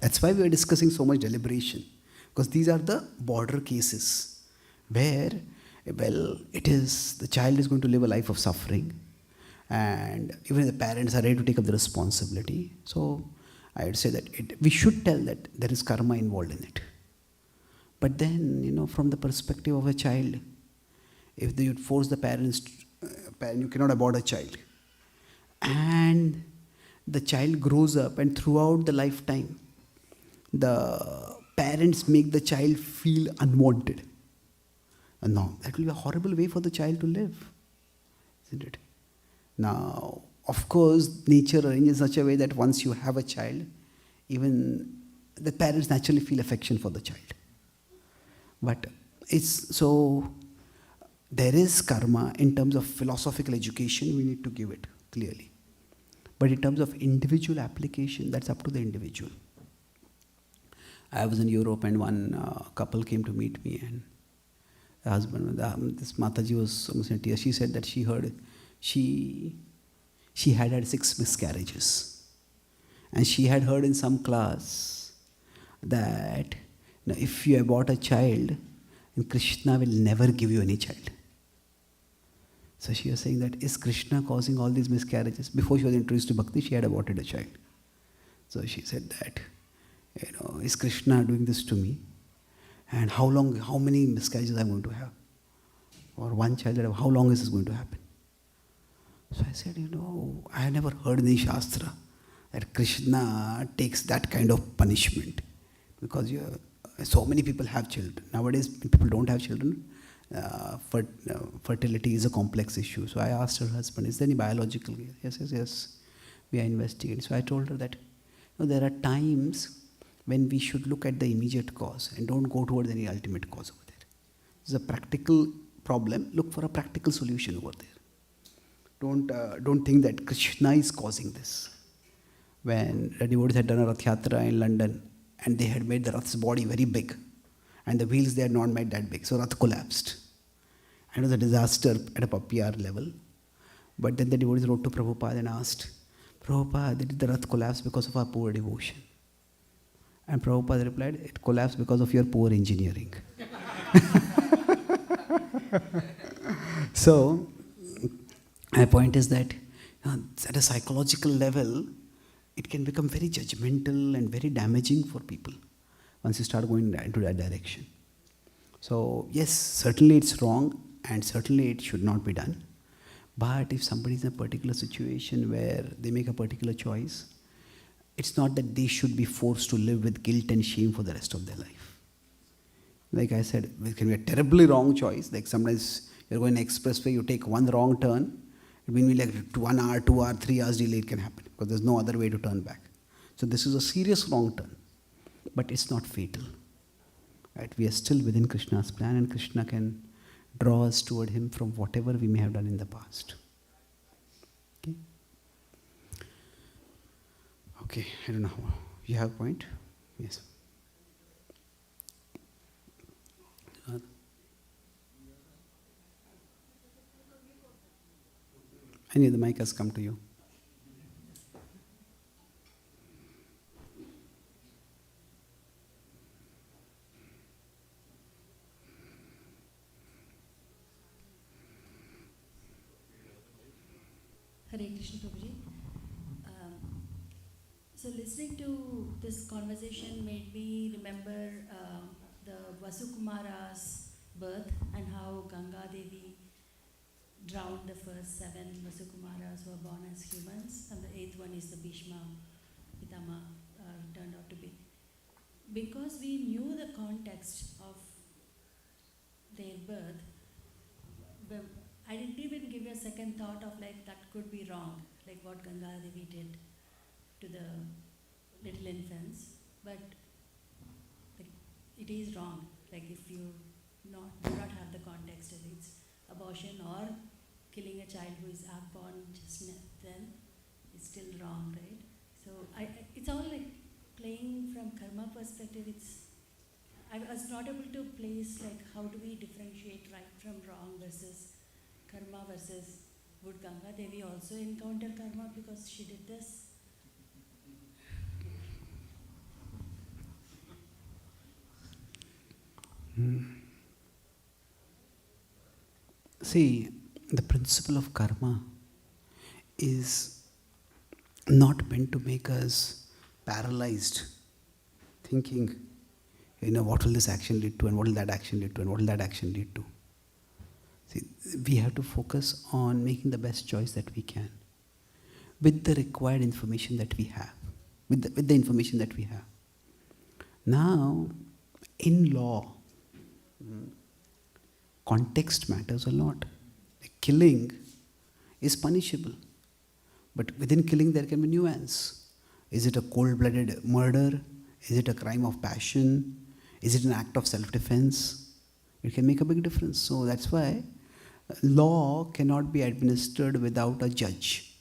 That's why we are discussing so much deliberation. Because these are the border cases where, it is, the child is going to live a life of suffering, and even the parents are ready to take up the responsibility. So I would say that we should tell that there is karma involved in it. But then, from the perspective of a child, if you force the parents, you cannot abort a child. And the child grows up, and throughout the lifetime, the parents make the child feel unwanted. And now, that will be a horrible way for the child to live, isn't it? Now, of course, nature arranges such a way that once you have a child, even the parents naturally feel affection for the child. But there is karma in terms of philosophical education, we need to give it clearly. But in terms of individual application, that's up to the individual. I was in Europe, and one couple came to meet me, and the husband, this Mataji was almost in tears. She said that she heard she had 6 miscarriages. And she had heard in some class that if you abort a child, then Krishna will never give you any child. So she was saying that, is Krishna causing all these miscarriages? Before she was introduced to Bhakti, she had aborted a child. So she said that, is Krishna doing this to me? And how many miscarriages I'm going to have? Or one child, how long is this going to happen? So I said, I have never heard in the Shastra that Krishna takes that kind of punishment. Because so many people have children. Nowadays, people don't have children. Fertility is a complex issue. So I asked her husband, is there any biological? Yes. We are investigating. So I told her that there are times when we should look at the immediate cause and don't go towards any ultimate cause over there. It's a practical problem. Look for a practical solution over there. Don't think that Krishna is causing this. When the devotees had done a Rath Yatra in London, and they had made the Rath's body very big, and the wheels they had not made that big, so Rath collapsed. And it was a disaster at a PR level. But then the devotees wrote to Prabhupada and asked, Prabhupada, did the Rath collapse because of our poor devotion? And Prabhupada replied, it collapsed because of your poor engineering. So, my point is that at a psychological level, it can become very judgmental and very damaging for people once you start going into that direction. So, yes, certainly it's wrong, and certainly it should not be done. But if somebody is in a particular situation where they make a particular choice, it's not that they should be forced to live with guilt and shame for the rest of their life. Like I said, it can be a terribly wrong choice. Like sometimes you're going expressway, you take one wrong turn, it will be like 1 hour, 2 hours, 3 hours delay it can happen because there's no other way to turn back. So this is a serious wrong turn, but it's not fatal. Right? We are still within Krishna's plan, and Krishna can draw us toward him from whatever we may have done in the past. Okay, I don't know. You have a point? Yes. Any of the mic has come to you. Krishna Prabhuji. So listening to this conversation made me remember the Vasukumara's birth and how Ganga Devi drowned the first 7 Vasukumaras who were born as humans, and the 8th one is the Bhishma Pitama turned out to be. Because we knew the context of their birth, I didn't even give a second thought of like that could be wrong, like what Ganga Devi did to the little infants, but like, it is wrong. Like if you do not have the context, if it's abortion or killing a child who is born just then, it's still wrong, right? So it's all like playing from karma perspective. I was not able to place like how do we differentiate right from wrong versus karma versus would Ganga Devi also encounter karma because she did this? See, the principle of karma is not meant to make us paralyzed, thinking, what will this action lead to, and what will that action lead to, and what will that action lead to. See, we have to focus on making the best choice that we can with the required information that we have, with the information that we have. Now, in law, context matters a lot. Killing is punishable, but within killing there can be nuance. Is it a cold-blooded murder? Is it a crime of passion? Is it an act of self-defense? It can make a big difference. So that's why law cannot be administered without a judge.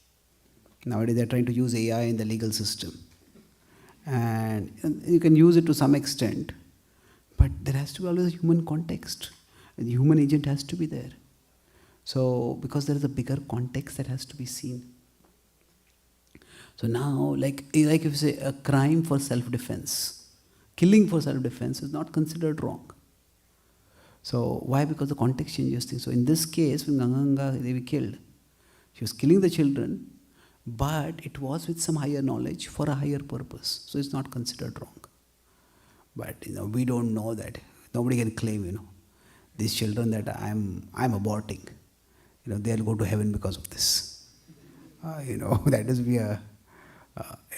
Nowadays they're trying to use AI in the legal system. And you can use it to some extent, but there has to be always a human context. The human agent has to be there. So, because there is a bigger context that has to be seen. So now, like if you say a crime for self-defense, killing for self-defense is not considered wrong. So, why? Because the context changes things. So, in this case, when Ganga Devi killed, she was killing the children, but it was with some higher knowledge for a higher purpose. So, it's not considered wrong. But, we don't know that. Nobody can claim, these children that I'm aborting, they'll go to heaven because of this. That is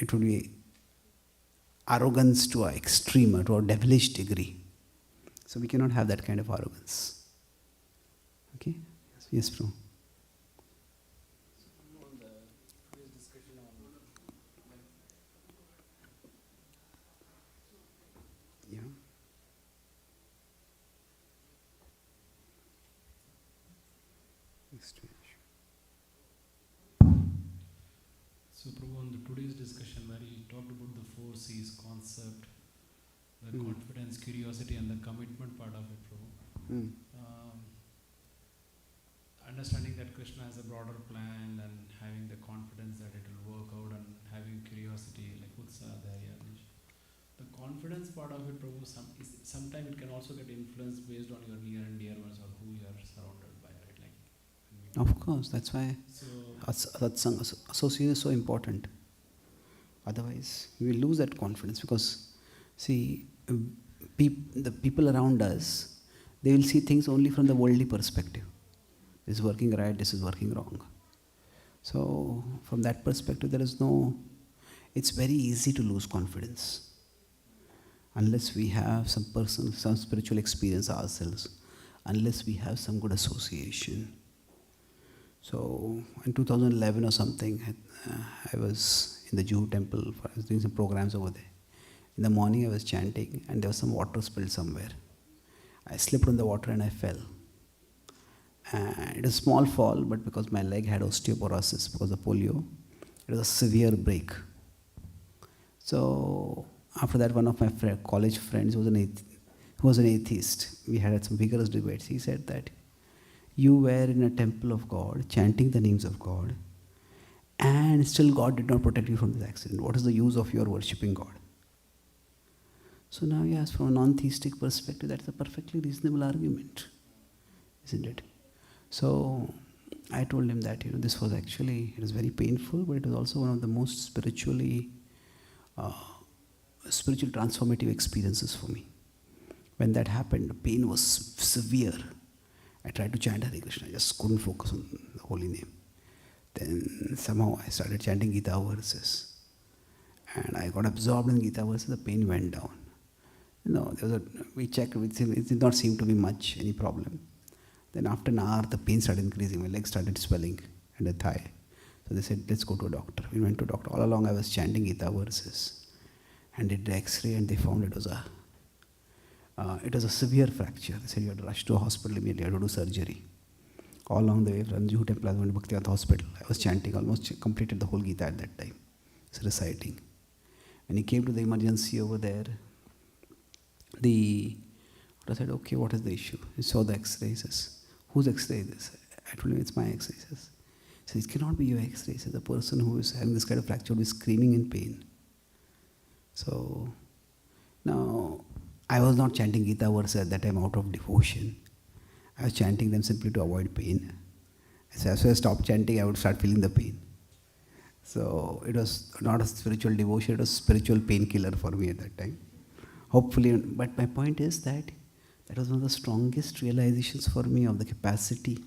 it would be arrogance to an extreme, to a devilish degree. So we cannot have that kind of arrogance. Okay? Yes, bro. Yeah. So, Prabhu, on today's discussion where you talked about the 4 C's concept, the confidence, curiosity, and the commitment part of it, Prabhu. Understanding that Krishna has a broader plan and having the confidence that it will work out and having curiosity, like Utsaha, Dharya, the confidence part of it, Prabhu, sometimes it can also get influenced based on your near and dear ones or who you are surrounded by, right? Of course, that's why satsang association is so important. Otherwise, we will lose that confidence because, see, the people around us, they will see things only from the worldly perspective. This is working right, this is working wrong. So, from that perspective, it's very easy to lose confidence unless we have some spiritual experience ourselves, unless we have some good association. So, in 2011 or something, I was in the Jew temple, I was doing some programs over there. In the morning I was chanting and there was some water spilled somewhere. I slipped on the water and I fell. It was a small fall, but because my leg had osteoporosis because of polio, it was a severe break. So, after that, one of my college friends who was an atheist, we had some vigorous debates. He said that you were in a temple of God, chanting the names of God, and still God did not protect you from this accident. What is the use of your worshipping God? So now, yes, from a non-theistic perspective, that's a perfectly reasonable argument, isn't it? So, I told him that, this was actually, it was very painful, but it was also one of the most spiritual transformative experiences for me. When that happened, the pain was severe. I tried to chant Hare Krishna, I just couldn't focus on the holy name. Then somehow I started chanting Gita verses. And I got absorbed in Gita verses, the pain went down. We checked, it did not seem to be much, any problem. Then after an hour, the pain started increasing, my legs started swelling and the thigh. So they said, let's go to a doctor. We went to a doctor. All along I was chanting Gita verses and did the x-ray, and they found it was a severe fracture. They said you had to rush to a hospital immediately, you had to do surgery. All along the way from Juhu Temple, I went to Bhaktivedanta Hospital. I was chanting, almost completed the whole Gita at that time. I was reciting. When he came to the emergency over there, the doctor said, okay, what is the issue? He saw the x-ray, he says, whose x-ray is this? I told him, it's my x-ray. He says, it cannot be your x-ray. He says, the person who is having this kind of fracture will be screaming in pain. So, now, I was not chanting Gita verses at that time out of devotion. I was chanting them simply to avoid pain. So as soon as I stopped chanting, I would start feeling the pain. So it was not a spiritual devotion, it was a spiritual painkiller for me at that time. Hopefully, but my point is that was one of the strongest realizations for me of the capacity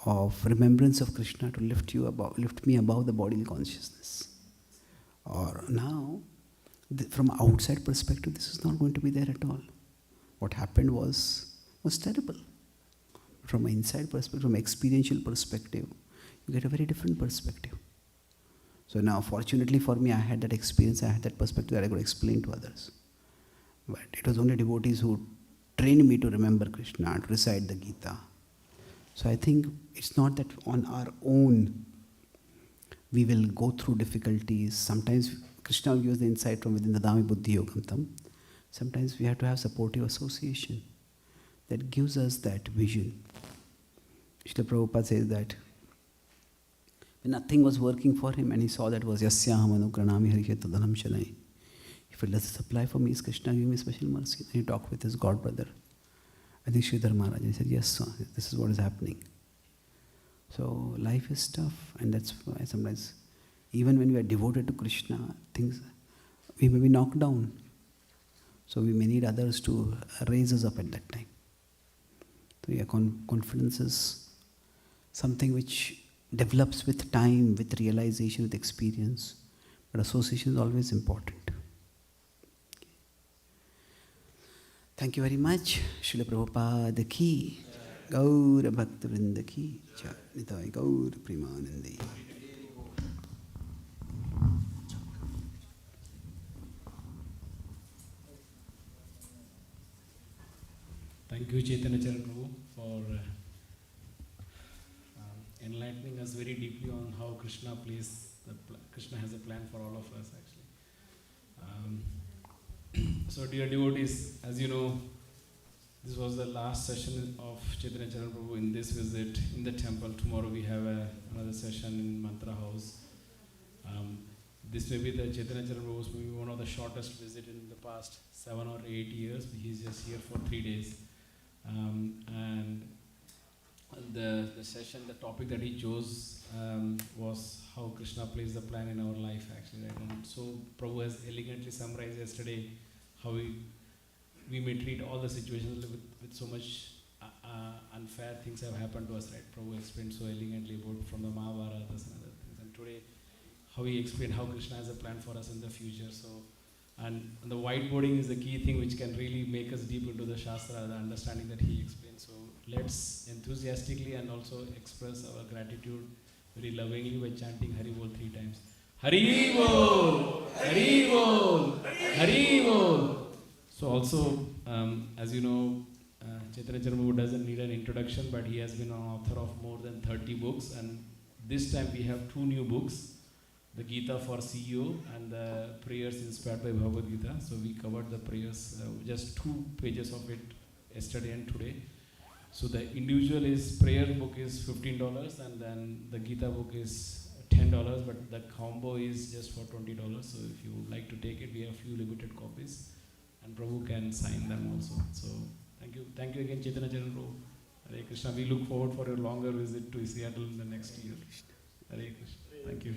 of remembrance of Krishna to lift me above the bodily consciousness. Or now, from outside perspective, this is not going to be there at all. What happened was terrible. From an inside perspective, from an experiential perspective, you get a very different perspective. So now, fortunately for me, I had that experience, I had that perspective that I could explain to others. But it was only devotees who trained me to remember Krishna, to recite the Gita. So I think it's not that on our own we will go through difficulties. Sometimes Krishna will give us the insight from within the Dami Buddhi Yogam Tam. Sometimes we have to have supportive association that gives us that vision. Srila Prabhupada says that when nothing was working for him and he saw that was Yasyaham Anukranami Hariketa Dhanam Shanai, he felt, does this apply for me? Is Krishna giving me special mercy? Then he talked with his god brother, I think Sridhar Maharaj. He said, yes, sir, this is what is happening. So life is tough, and that's why sometimes, even when we are devoted to Krishna, we may be knocked down. So we may need others to raise us up at that time. So yeah, confidence is something which develops with time, with realization, with experience. But association is always important. Thank you very much. Srila Prabhupada ki, Gaura Bhakta Vrinda ki, Nitai Gaura Premanandi. Thank you, Chaitanya Charan Prabhu, for enlightening us very deeply on how Krishna Krishna has a plan for all of us, actually. So, dear devotees, as you know, this was the last session of Chaitanya Charan Prabhu in this visit in the temple. Tomorrow we have another session in Mantra House. This may be the Chaitanya Charan Prabhu's maybe one of the shortest visits in the past 7 or 8 years. He's just here for 3 days. And the session, the topic that he chose was how Krishna plays the plan in our life, actually, right? And so Prabhu has elegantly summarized yesterday how we may treat all the situations with so much unfair things have happened to us, right? Prabhu explained so elegantly about from the Mahabharatas and other things. And today, how he explained how Krishna has a plan for us in the future. So, and the whiteboarding is the key thing which can really make us deep into the Shastra, the understanding that he explained. So let's enthusiastically and also express our gratitude very lovingly by chanting Hari Bol 3 times. Hari Bol! Hari Bol! Hari Bol! So also, as you know, Chaitanya Charan Prabhu doesn't need an introduction, but he has been an author of more than 30 books, and this time we have 2 new books. The Gita for CEO and the prayers inspired by Bhagavad Gita. So we covered the prayers, just 2 pages of it yesterday and today. So the individual prayer book is $15, and then the Gita book is $10, but the combo is just for $20. So if you would like to take it, we have few limited copies, and Prabhu can sign them also. So thank you again, Chaitanya Charan Prabhu. Hare Krishna. We look forward for a longer visit to Seattle in the next year. Hare Krishna. Thank you.